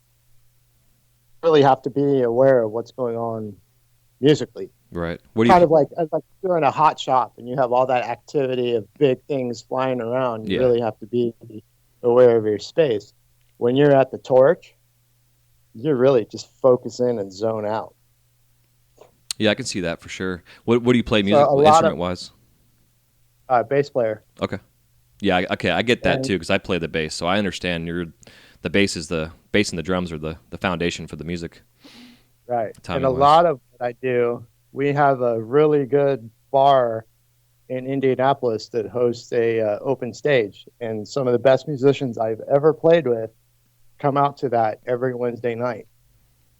really have to be aware of what's going on musically. Right. What do Kind you? of like you're in a hot shop and you have all that activity of big things flying around. You Yeah. really have to be aware of your space. When you're at the torch, you're really just focus in and zone out. Yeah, I can see that for sure. What do you play music a lot of- instrument wise? Bass player. Okay. Yeah. Okay. I get that And- too because I play the bass, so I understand. The bass and the drums are the foundation for the music. Right. Timing And a wise. lot of what I do, we have a really good bar in Indianapolis that hosts a open stage, and some of the best musicians I've ever played with come out to that every Wednesday night.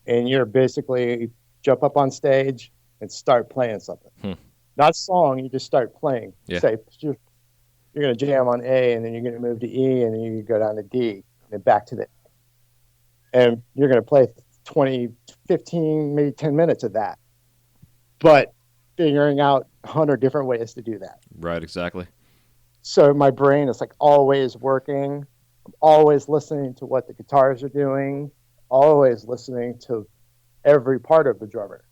And you're basically jump up on stage and start playing something. Not a song, you just start playing. Yeah. Say you're going to jam on A, and then you're going to move to E, and then you go down to D, and then back to the. And you're going to play 20, 15, maybe 10 minutes of that. But figuring out 100 different ways to do that. Right. Exactly. So my brain is like always working. I'm always listening to what the guitars are doing, always listening to every part of the drummer.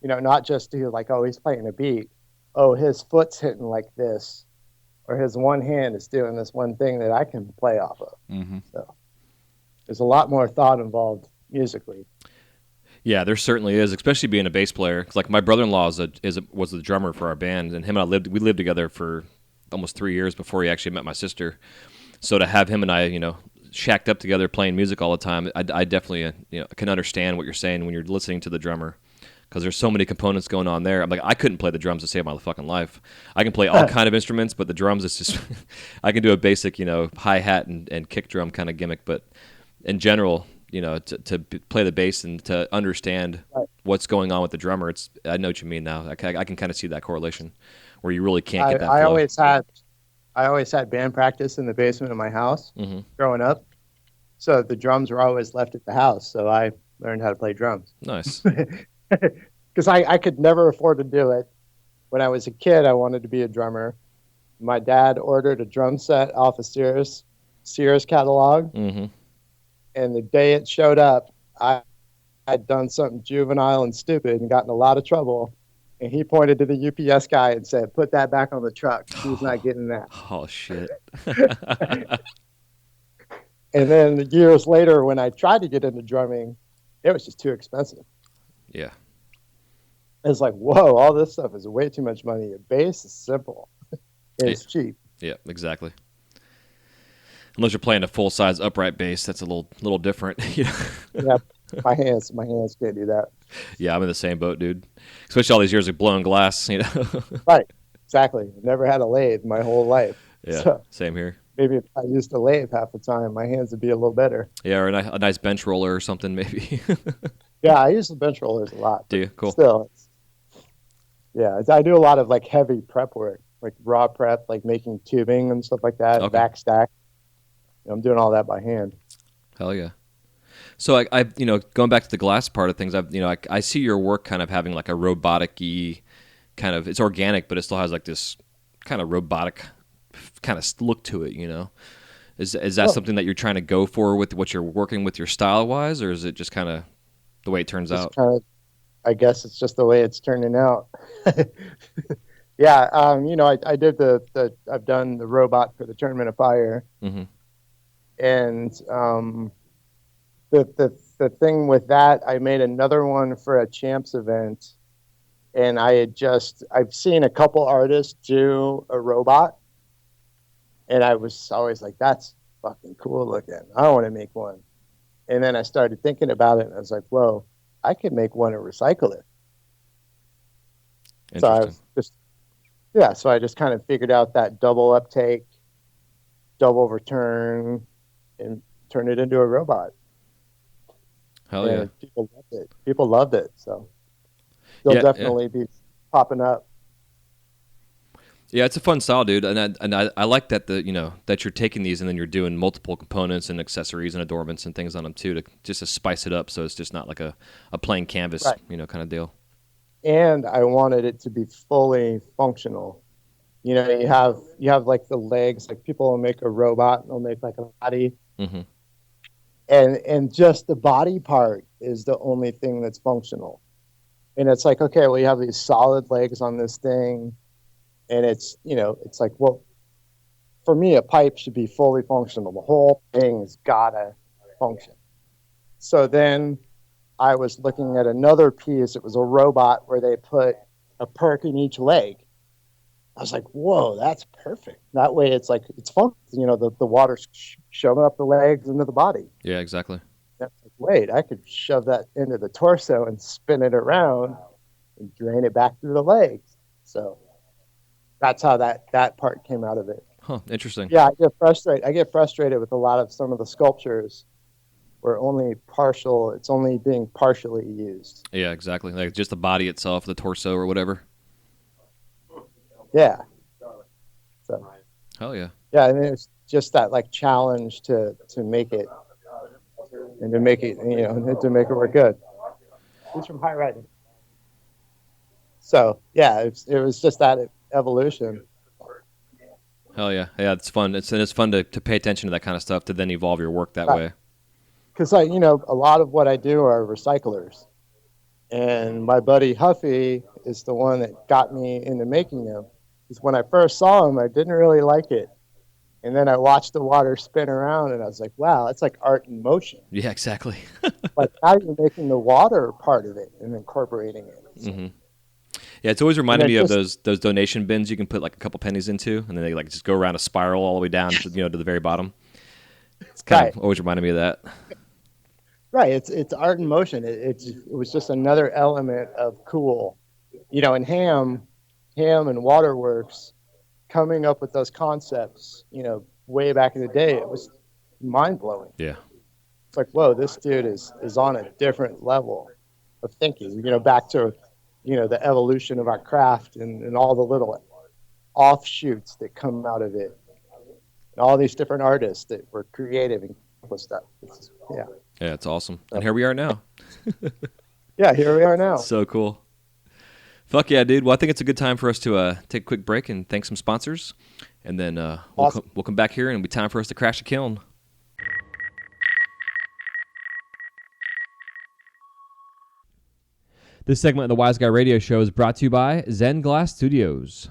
Not just to like, oh, he's playing a beat. Oh, his foot's hitting like this, or his one hand is doing this one thing that I can play off of. Mm-hmm. So there's a lot more thought involved musically. Yeah, there certainly is, especially being a bass player. 'Cause like my brother-in-law was the drummer for our band, and him and we lived together for almost 3 years before he actually met my sister. So to have him and I, shacked up together playing music all the time, I definitely can understand what you're saying when you're listening to the drummer, because there's so many components going on there. I'm like, I couldn't play the drums to save my fucking life. I can play all kind of instruments, but the drums is just I can do a basic hi-hat and kick drum kind of gimmick, but in general, to play the bass and to understand what's going on with the drummer, I know what you mean now. I can kind of see that correlation where you really can't get that I flow. always had band practice in the basement of my house Mm-hmm. growing up. So the drums were always left at the house. So I learned how to play drums. Nice. Because I could never afford to do it. When I was a kid, I wanted to be a drummer. My dad ordered a drum set off of Sears catalog. Mm-hmm. And the day it showed up, I had done something juvenile and stupid and gotten a lot of trouble. And he pointed to the UPS guy and said, "Put that back on the truck. He's not getting that." Oh, shit. And then years later, when I tried to get into drumming, it was just too expensive. Yeah. It's like, whoa, all this stuff is way too much money. A bass is simple. It's cheap. Yeah, exactly. Unless you're playing a full-size upright bass, that's a little different. Yeah. My hands can't do that. Yeah, I'm in the same boat, dude. Especially all these years of blowing glass, you know. Right. Exactly. Never had a lathe my whole life. Yeah, So same here. maybe if I used a lathe half the time, my hands would be a little better. Yeah, or a nice bench roller or something, maybe. Yeah, I use the bench rollers a lot. Do you? Cool. Still, I do a lot of like heavy prep work, like raw prep, like making tubing and stuff like that, Okay. back stack. I'm doing all that by hand. Hell yeah. So going back to the glass part of things, I see your work kind of having like a robotic-y kind of, it's organic, but it still has like this kind of robotic kind of look to it, you know? Is that something that you're trying to go for with what you're working with your style-wise, or is it just kind of the way it turns out? I guess it's just the way it's turning out. Yeah, I did I've done the robot for the Tournament of Fire, Mm-hmm. and the thing with that, I made another one for a Champs event, and I've seen a couple artists do a robot, and I was always like, that's fucking cool looking. I want to make one. And then I started thinking about it, and I was like, whoa, I could make one and recycle it. So I just kind of figured out that double uptake, double return, and turn it into a robot. Hell yeah. And people loved it. So they'll definitely be popping up. Yeah, it's a fun style, dude, and I like that that you're taking these and then you're doing multiple components and accessories and adornments and things on them too, to spice it up, so it's just not like a plain canvas, right, kind of deal. And I wanted it to be fully functional. You have like the legs, like people will make a robot, and they'll make like a body, mm-hmm. and just the body part is the only thing that's functional. And it's like, okay, well, you have these solid legs on this thing. And it's like, well, for me, a pipe should be fully functional. The whole thing's gotta function. So then I was looking at another piece. It was a robot where they put a perk in each leg. I was like, whoa, that's perfect. That way it's like, it's fun. The water's shoving up the legs into the body. Yeah, exactly. That's like, wait, I could shove that into the torso and spin it around and drain it back through the legs. So that's how that part came out of it. Huh, interesting. Yeah, I get frustrated with some of the sculptures where it's only being partially used. Yeah, exactly. Like just the body itself, the torso or whatever. Yeah. So. Hell yeah. Yeah, and it's just that like challenge to make it and to make it to make it work good. He's from High Riding. So yeah, it was just that evolution. Hell yeah. Yeah, it's fun. It's fun to pay attention to that kind of stuff, to then evolve your work that way. Because a lot of what I do are recyclers, and my buddy Huffy is the one that got me into making them. Because when I first saw him, I didn't really like it, and then I watched the water spin around, and I was like, wow, it's like art in motion. Yeah, exactly. Like now you're making the water part of it and incorporating it. So. Mm-hmm. Yeah, it's always reminded me of those donation bins you can put like a couple pennies into, and then they like just go around a spiral all the way down to to the very bottom. It's kind of always reminded me of that. Right, it's art in motion. It was just another element of cool, and Ham and Waterworks coming up with those concepts. Way back in the day, it was mind blowing. Yeah, it's like, whoa, this dude is on a different level of thinking. Back to the evolution of our craft and all the little offshoots that come out of it, and all these different artists that were creative and stuff. Yeah, it's awesome. And here we are now. Yeah, here we are now. So cool. Fuck yeah, dude. Well, I think it's a good time for us to take a quick break and thank some sponsors, and then awesome. we'll come back here and it'll be time for us to crash the kiln. This segment of the Wise Guy Radio Show is brought to you by Zen Glass Studios.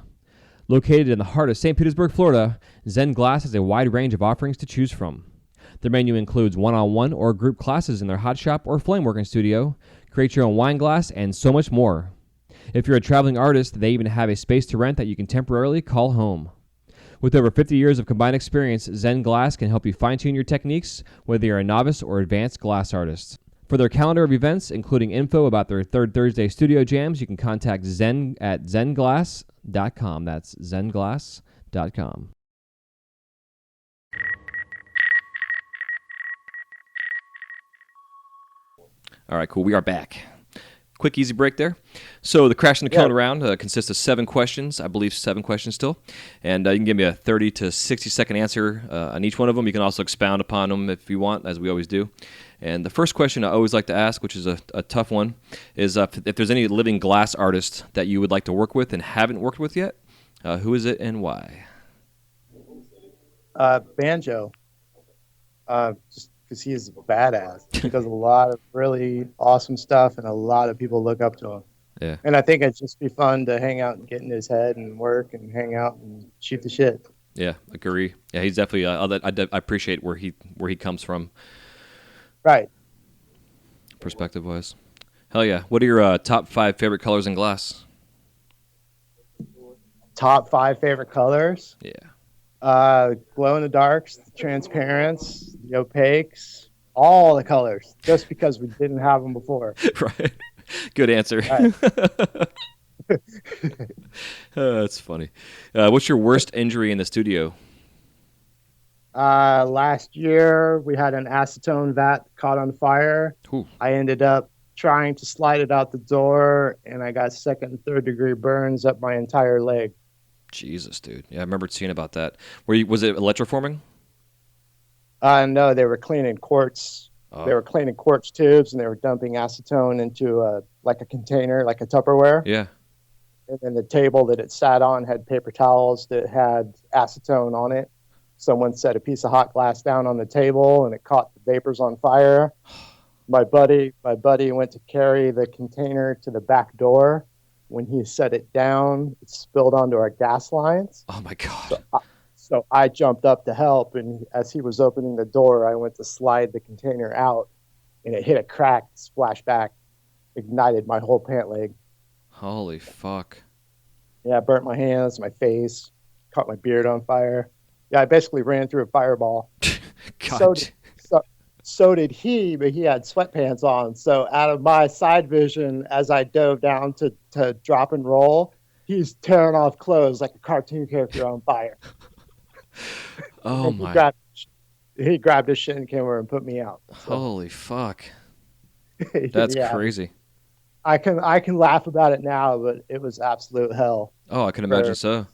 Located in the heart of St. Petersburg, Florida, Zen Glass has a wide range of offerings to choose from. Their menu includes one-on-one or group classes in their hot shop or flameworking studio, create your own wine glass, and so much more. If you're a traveling artist, they even have a space to rent that you can temporarily call home. With over 50 years of combined experience, Zen Glass can help you fine-tune your techniques, whether you're a novice or advanced glass artist. For their calendar of events, including info about their Third Thursday studio jams, you can contact Zen at zenglass.com. That's zenglass.com. All right, cool. We are back. Quick, easy break there. So the Crash in the Cone round consists of 7 questions. I believe 7 questions still. And you can give me a 30 to 60-second answer on each one of them. You can also expound upon them if you want, as we always do. And the first question I always like to ask, which is a tough one, is if there's any living glass artist that you would like to work with and haven't worked with yet, who is it and why? Banjo. Just because he's a badass. He does a lot of really awesome stuff, and a lot of people look up to him. Yeah. And I think it'd just be fun to hang out and get in his head and work and hang out and shoot the shit. Yeah, agree. Yeah, he's definitely. I appreciate where he comes from. Right. Perspective wise. Hell yeah. What are your top 5 favorite colors in glass? Top 5 favorite colors? Yeah. Glow in the darks, the transparents, the opaques, all the colors. Just because we didn't have them before. Right. Good answer. Right. That's funny. What's your worst injury in the studio? Last year we had an acetone vat caught on fire. Ooh. I ended up trying to slide it out the door, and I got 2nd and 3rd degree burns up my entire leg. Jesus, dude. Yeah, I remember seeing about that. Was it electroforming? No, they were cleaning quartz. Oh. They were cleaning quartz tubes, and they were dumping acetone into a container, like a Tupperware. Yeah. And then the table that it sat on had paper towels that had acetone on it. Someone set a piece of hot glass down on the table, and it caught the vapors on fire. My buddy went to carry the container to the back door. When he set it down, it spilled onto our gas lines. Oh my God. So I jumped up to help, and as he was opening the door, I went to slide the container out, and it hit a crack, splashed back, ignited my whole pant leg. Holy fuck. Yeah, burnt my hands, my face, caught my beard on fire. Yeah, I basically ran through a fireball. God. So did he, but he had sweatpants on. So out of my side vision, as I dove down to drop and roll, he's tearing off clothes like a cartoon character on fire. Oh my. He grabbed his shin camera and put me out. So. Holy fuck. That's Yeah. crazy. I can laugh about it now, but it was absolute hell. Oh, I can imagine so.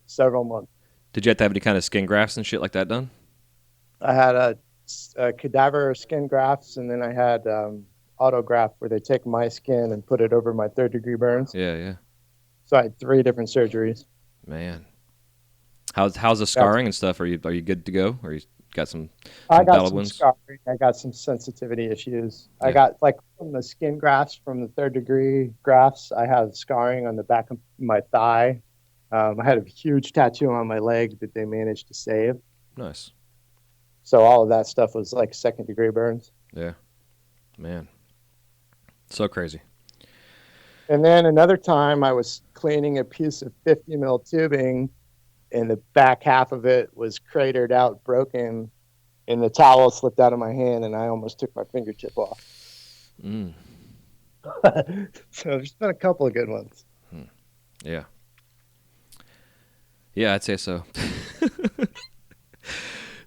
Several months. Did you have to have any kind of skin grafts and shit like that done? I had a cadaver skin grafts, and then I had autograft where they take my skin and put it over my 3rd degree burns. Yeah. So I had 3 different surgeries. Man. How's the scarring and stuff? Are you good to go? Or you got some I got battle some wounds? scarring. I got some sensitivity issues. Yeah. I got from the skin grafts from the 3rd degree grafts. I have scarring on the back of my thigh. I had a huge tattoo on my leg that they managed to save. Nice. So all of that stuff was like 2nd degree burns. Yeah. Man. So crazy. And then another time I was cleaning a piece of 50 mil tubing, and the back half of it was cratered out, broken, and the towel slipped out of my hand, and I almost took my fingertip off. Mm. So there's been a couple of good ones. Yeah. Yeah, I'd say so.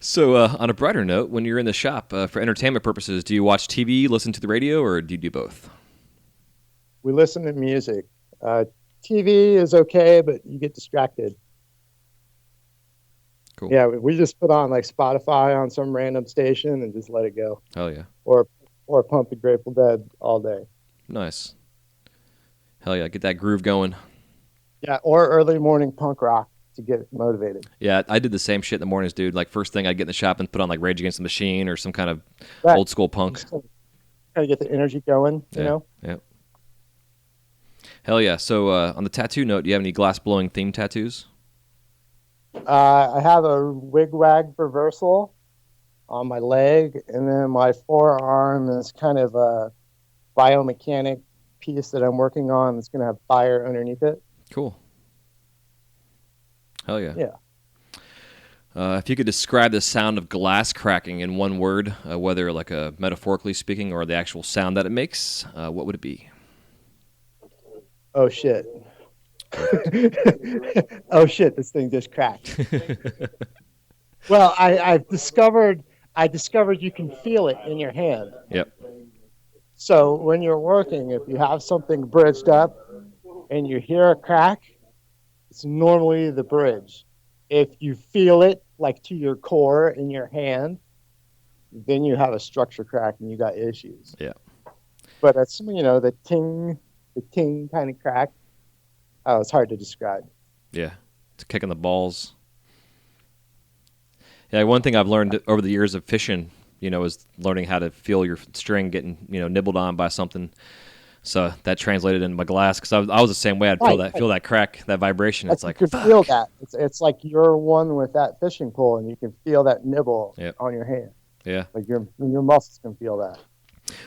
So, on a brighter note, when you're in the shop for entertainment purposes, do you watch TV, listen to the radio, or do you do both? We listen to music. TV is okay, but you get distracted. Cool. Yeah, we just put on like Spotify on some random station and just let it go. Hell yeah. Or pump the Grateful Dead all day. Nice. Hell yeah, get that groove going. Yeah, or early morning punk rock to get motivated. Yeah, I did the same shit in the mornings, dude. Like, first thing I'd get in the shop and put on, like, Rage Against the Machine or some kind of Right. old school punk. Just kind of get the energy going, you know? Yeah. Hell yeah. So, on the tattoo note, do you have any glass blowing themed tattoos? I have a wigwag reversal on my leg, and then my forearm is kind of a biomechanic piece that I'm working on that's going to have fire underneath it. Cool. Hell yeah. Yeah. If you could describe the sound of glass cracking in one word, whether like metaphorically speaking or the actual sound that it makes, what would it be? Oh shit. Oh shit, this thing just cracked. Well, I discovered you can feel it in your hand. Yep. So when you're working, if you have something bridged up and you hear a crack, it's normally the bridge. If you feel it like to your core in your hand, then you have a structure crack and you got issues. Yeah. But that's the ting kind of crack. Oh, it's hard to describe. Yeah. It's kicking the balls. Yeah, one thing I've learned over the years of fishing, is learning how to feel your string getting, nibbled on by something. So that translated into my glass because I was the same way. I'd feel that crack, that vibration. It's like, you can feel that. It's like you're one with that fishing pole, and you can feel that nibble on your hand. Yeah. Like your muscles can feel that.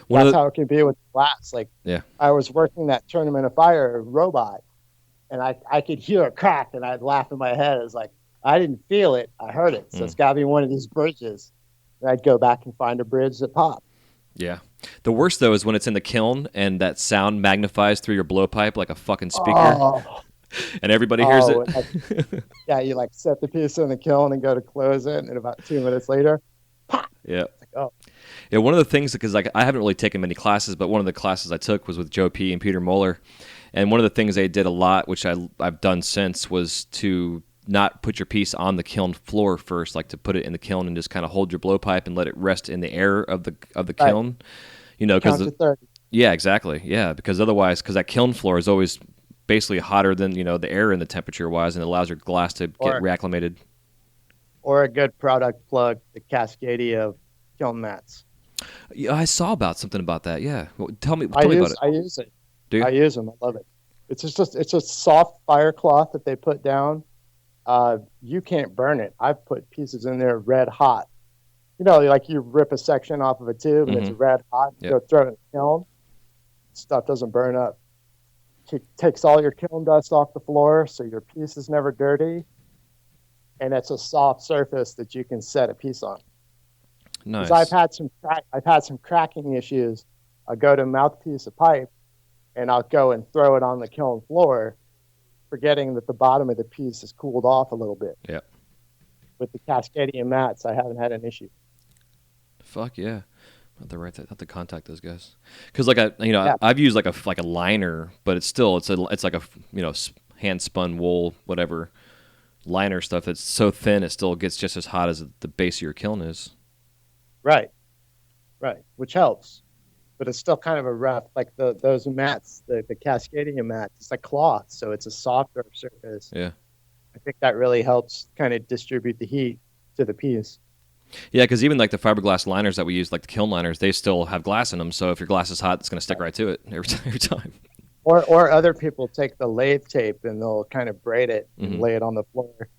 That's how it can be with glass. Like I was working that Tournament of Fire robot, and I could hear a crack, and I'd laugh in my head. It's like, I didn't feel it. I heard it. So it's got to be one of these bridges. And I'd go back and find a bridge that popped. Yeah. The worst, though, is when it's in the kiln and that sound magnifies through your blowpipe like a fucking speaker. Oh. And everybody hears it. You like set the piece in the kiln and go to close it. And about 2 minutes later, pop. Yeah. It's like, oh. Yeah, one of the things, because I haven't really taken many classes, but one of the classes I took was with Joe P. and Peter Moeller. And one of the things they did a lot, which I've done since, was to not put your piece on the kiln floor first, like to put it in the kiln and just kind of hold your blowpipe and let it rest in the air of the kiln. Because yeah, exactly, yeah, because otherwise, because that kiln floor is always basically hotter than the air in the temperature wise, and it allows your glass to get reacclimated. Or a good product plug, the Cascadia kiln mats. Yeah, I saw something about that. Yeah, well, tell me about it. I use it. Do you? I use them. I love it. It's a soft fire cloth that they put down. You can't burn it. I've put pieces in there red hot. Like you rip a section off of a tube and it's red hot. You go throw it in the kiln. Stuff doesn't burn up. It takes all your kiln dust off the floor, so your piece is never dirty. And it's a soft surface that you can set a piece on. Nice. I've had some cracking issues. I'll go to mouthpiece of pipe, and I'll go and throw it on the kiln floor, forgetting that the bottom of the piece is cooled off a little bit. Yeah. With the Cascadia mats, I haven't had an issue. Fuck yeah. I have to contact those guys. Because I've used like a liner, but it's like a hand spun wool whatever liner stuff. It's so thin it still gets just as hot as the base of your kiln is. Right. Which helps, but it's still kind of a rough, like those mats, the Cascadia mats. It's like cloth, so it's a softer surface. Yeah. I think that really helps kind of distribute the heat to the piece. Yeah, because even like the fiberglass liners that we use, like the kiln liners, they still have glass in them. So if your glass is hot, it's going to stick right to it every time. Or other people take the lathe tape and they'll kind of braid it and lay it on the floor.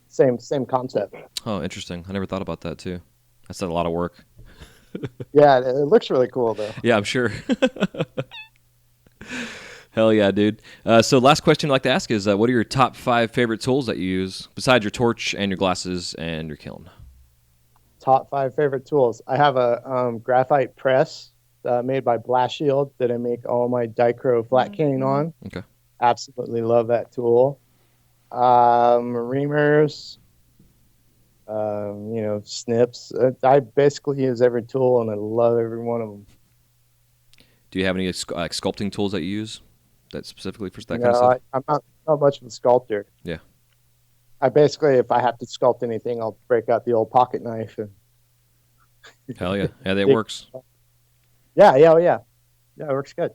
Same concept. Oh, interesting. I never thought about that too. That's a lot of work. Yeah, it looks really cool though. Yeah, I'm sure. Hell yeah, dude. So last question I'd like to ask is, what are your top 5 favorite tools that you use besides your torch and your glasses and your kiln? Top 5 favorite tools. I have a graphite press made by Blast Shield that I make all my Dichro flat cane on. Okay. Absolutely love that tool. Reamers, snips. I basically use every tool and I love every one of them. Do you have any sculpting tools that you use that specifically for that kind of stuff? I'm not much of a sculptor. Yeah. I basically, if I have to sculpt anything, I'll break out the old pocket knife. And hell yeah. Yeah, that works. Yeah. Yeah, it works good.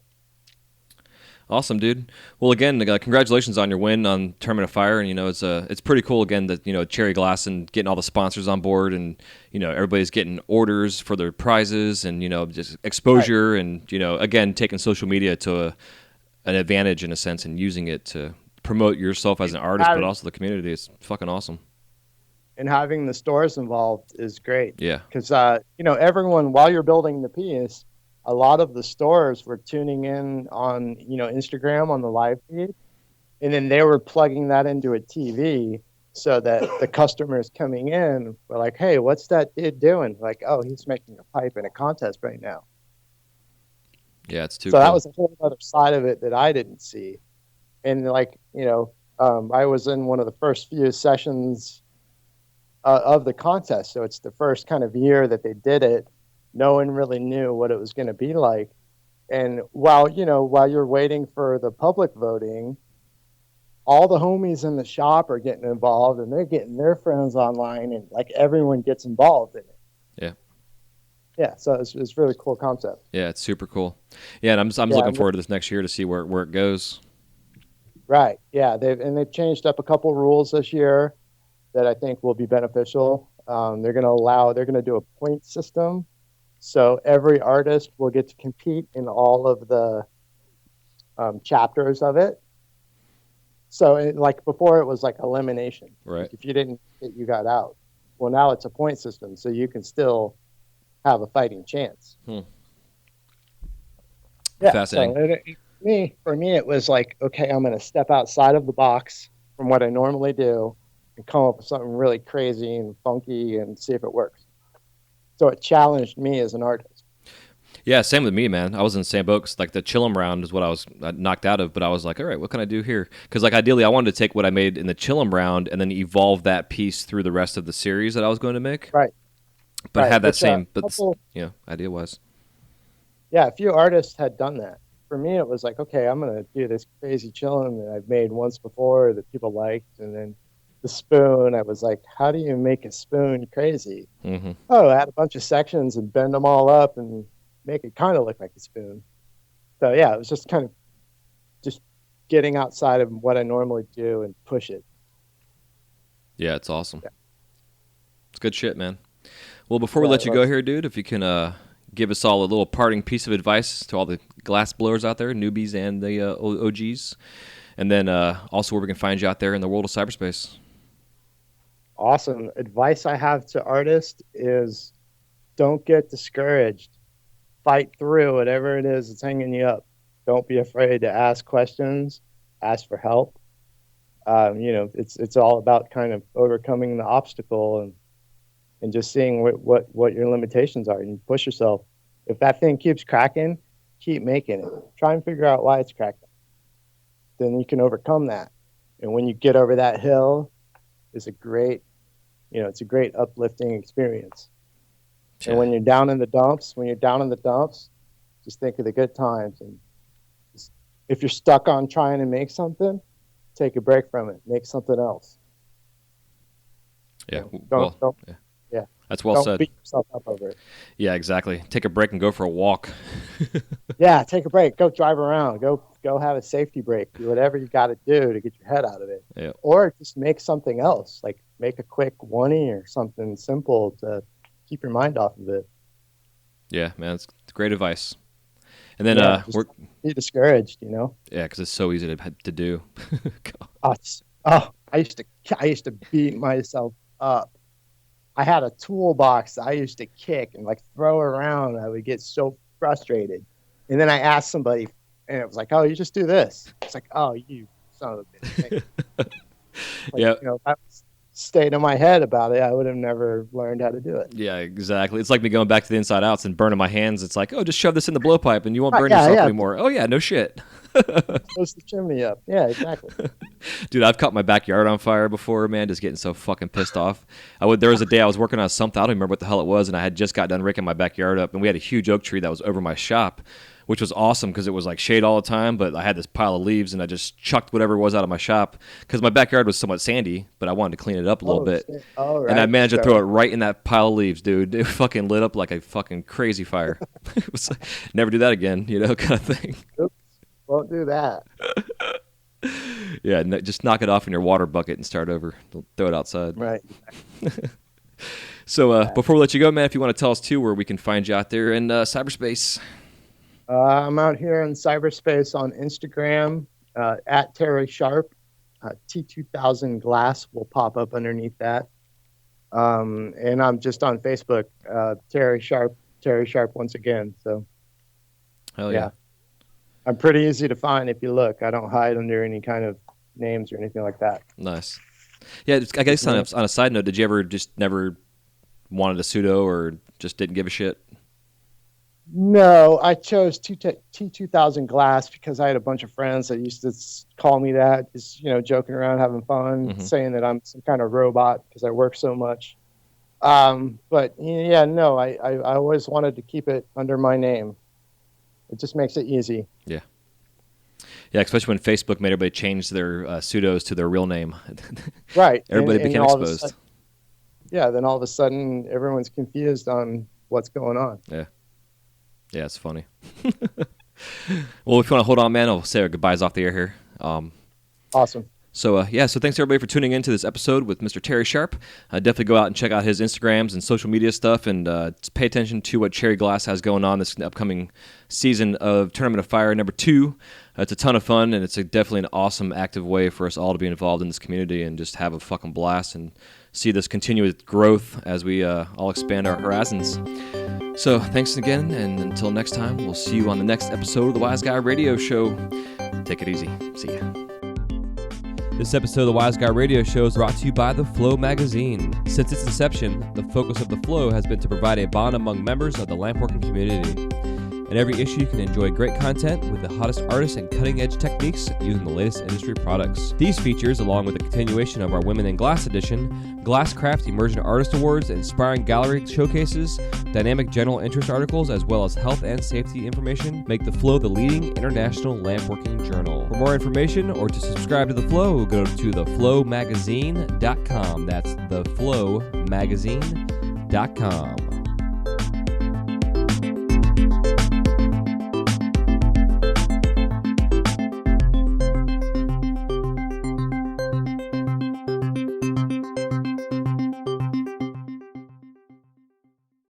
Awesome, dude. Well, again, congratulations on your win on Tournament of Fire, and it's pretty cool again that Cherry Glass and getting all the sponsors on board, and everybody's getting orders for their prizes, and just exposure, right. And again taking social media to an advantage in a sense, and using it to promote yourself as an artist, but also the community. It's fucking awesome. And having the stores involved is great. Yeah, because everyone, while you're building the piece, a lot of the stores were tuning in on, Instagram on the live feed, and then they were plugging that into a TV. so that the customers coming in were like, "Hey, what's that dude doing?" Like, "Oh, he's making a pipe in a contest right now." Yeah, it's too So that cool. was a whole other side of it that I didn't see. And like, I was in one of the first few sessions of the contest, so it's the first kind of year that they did it. No one really knew what it was going to be like. And while you're waiting for the public voting, all the homies in the shop are getting involved, and they're getting their friends online, and like everyone gets involved in it. Yeah. Yeah, so it's really cool concept. Yeah, it's super cool. Yeah, and I'm Yeah, looking forward to this next year to see where it goes. right. Yeah, they've changed up a couple rules this year that I think will be beneficial. They're going to do a point system, so every artist will get to compete in all of the chapters of it. So, like before, it was like elimination. Right. Like if you didn't, you got out. Well, now it's a point system, so you can still have a fighting chance. Hmm. Yeah. Fascinating. So for me, it was like, okay, I'm going to step outside of the box from what I normally do and come up with something really crazy and funky and see if it works. So it challenged me as an artist. Yeah, same with me, man. I was in the same boat 'cause, like the Chillum round is what I was knocked out of, but I was like, all right, what can I do here? Because like ideally, I wanted to take what I made in the Chillum round and then evolve that piece through the rest of the series that I was going to make. Right. But Right. have that Which, same, couple- idea wise. yeah, a few artists had done that. For me, it was like, okay, I'm going to do this crazy chillin' that I've made once before that people liked. And then the spoon, I was like, how do you make a spoon crazy? Mm-hmm. Oh, add a bunch of sections and bend them all up and make it kind of look like a spoon. So yeah, it was just kind of just getting outside of what I normally do and push it. Yeah, it's awesome. Yeah. It's good shit, man. Well, before we Yeah, let you it go was. here, dude, if you can give us all a little parting piece of advice to all the glass blowers out there, newbies and the OGs, and then also where we can find you out there in the world of cyberspace. Awesome. Advice I have to artists is don't get discouraged. Fight through whatever it is that's hanging you up. Don't be afraid to ask questions, ask for help. It's all about kind of overcoming the obstacle and just seeing what your limitations are. You push yourself. If that thing keeps cracking, keep making it. Try and figure out why it's cracking. Then you can overcome that. And when you get over that hill, it's a great uplifting experience. Yeah. And when you're down in the dumps, just think of the good times. And if you're stuck on trying to make something, take a break from it. Make something else. Yeah, Don't that's well don't said. beat yourself up over it. Yeah, exactly. Take a break and go for a walk. Yeah, take a break. Go drive around. Go have a safety break. Do whatever you got to do to get your head out of it. Yeah. Or just make something else. Like make a quick one-y or something simple to keep your mind off of it. Yeah, man, it's great advice. And then Yeah, we're be discouraged, yeah, because it's so easy to do. I used to beat myself up. I had a toolbox I used to kick and like throw around. I would get so frustrated. And then I asked somebody and it was like, oh, you just do this. It's like, oh, you son of a bitch. Yeah. If I stayed in my head about it, I would have never learned how to do it. Yeah, exactly. It's like me going back to the inside outs and burning my hands. It's like, oh, just shove this in the blowpipe and you won't burn Yeah, yourself yeah. anymore. Oh yeah, no shit. Close the chimney up. Yeah, exactly. Dude, I've caught my backyard on fire before, man, just getting so fucking pissed off. There was a day I was working on something, I don't remember what the hell it was, and I had just got done raking my backyard up, and we had a huge oak tree that was over my shop, which was awesome because it was like shade all the time, but I had this pile of leaves, and I just chucked whatever was out of my shop because my backyard was somewhat sandy, but I wanted to clean it up a little bit. Shit. Oh, right. And I managed to So- throw it right in that pile of leaves, dude. It fucking lit up like a fucking crazy fire. It was like, never do that again, kind of thing. Won't do that. Yeah, just knock it off in your water bucket and start over. Throw it outside. Right. So before we let you go, man, if you want to tell us too where we can find you out there in cyberspace. I'm out here in cyberspace on Instagram at Terry Sharp. T2000 Glass will pop up underneath that. And I'm just on Facebook, Terry Sharp once again. So Hell yeah. Yeah. I'm pretty easy to find if you look. I don't hide under any kind of names or anything like that. Nice. Yeah, I guess on a side note, did you ever just never wanted a pseudo or just didn't give a shit? No, I chose T2000 Glass because I had a bunch of friends that used to call me that, just, joking around, having fun, saying that I'm some kind of robot because I work so much. But yeah, no, I always wanted to keep it under my name. It just makes it easy. Yeah. Yeah, especially when Facebook made everybody change their pseudos to their real name. Right. Everybody became exposed. Then all of a sudden, everyone's confused on what's going on. Yeah. Yeah, it's funny. Well, if you want to hold on, man, I'll say our goodbyes off the air here. Awesome. So thanks everybody for tuning into this episode with Mr. Terry Sharp. Definitely go out and check out his Instagrams and social media stuff, and pay attention to what Cherry Glass has going on this upcoming season of Tournament of Fire #2. It's a ton of fun, and it's definitely an awesome, active way for us all to be involved in this community and just have a fucking blast and see this continuous growth as we all expand our horizons. So thanks again, and until next time, we'll see you on the next episode of the Wise Guy Radio Show. Take it easy. See ya. This episode of the Wise Guy Radio Show is brought to you by The Flow magazine. Since its inception, the focus of The Flow has been to provide a bond among members of the lampworking community. In every issue, you can enjoy great content with the hottest artists and cutting-edge techniques using the latest industry products. These features, along with the continuation of our Women in Glass edition, Glasscraft Emerging Artist Awards, inspiring gallery showcases, dynamic general interest articles, as well as health and safety information, make The Flow the leading international lampworking journal. For more information or to subscribe to The Flow, go to theflowmagazine.com. That's theflowmagazine.com.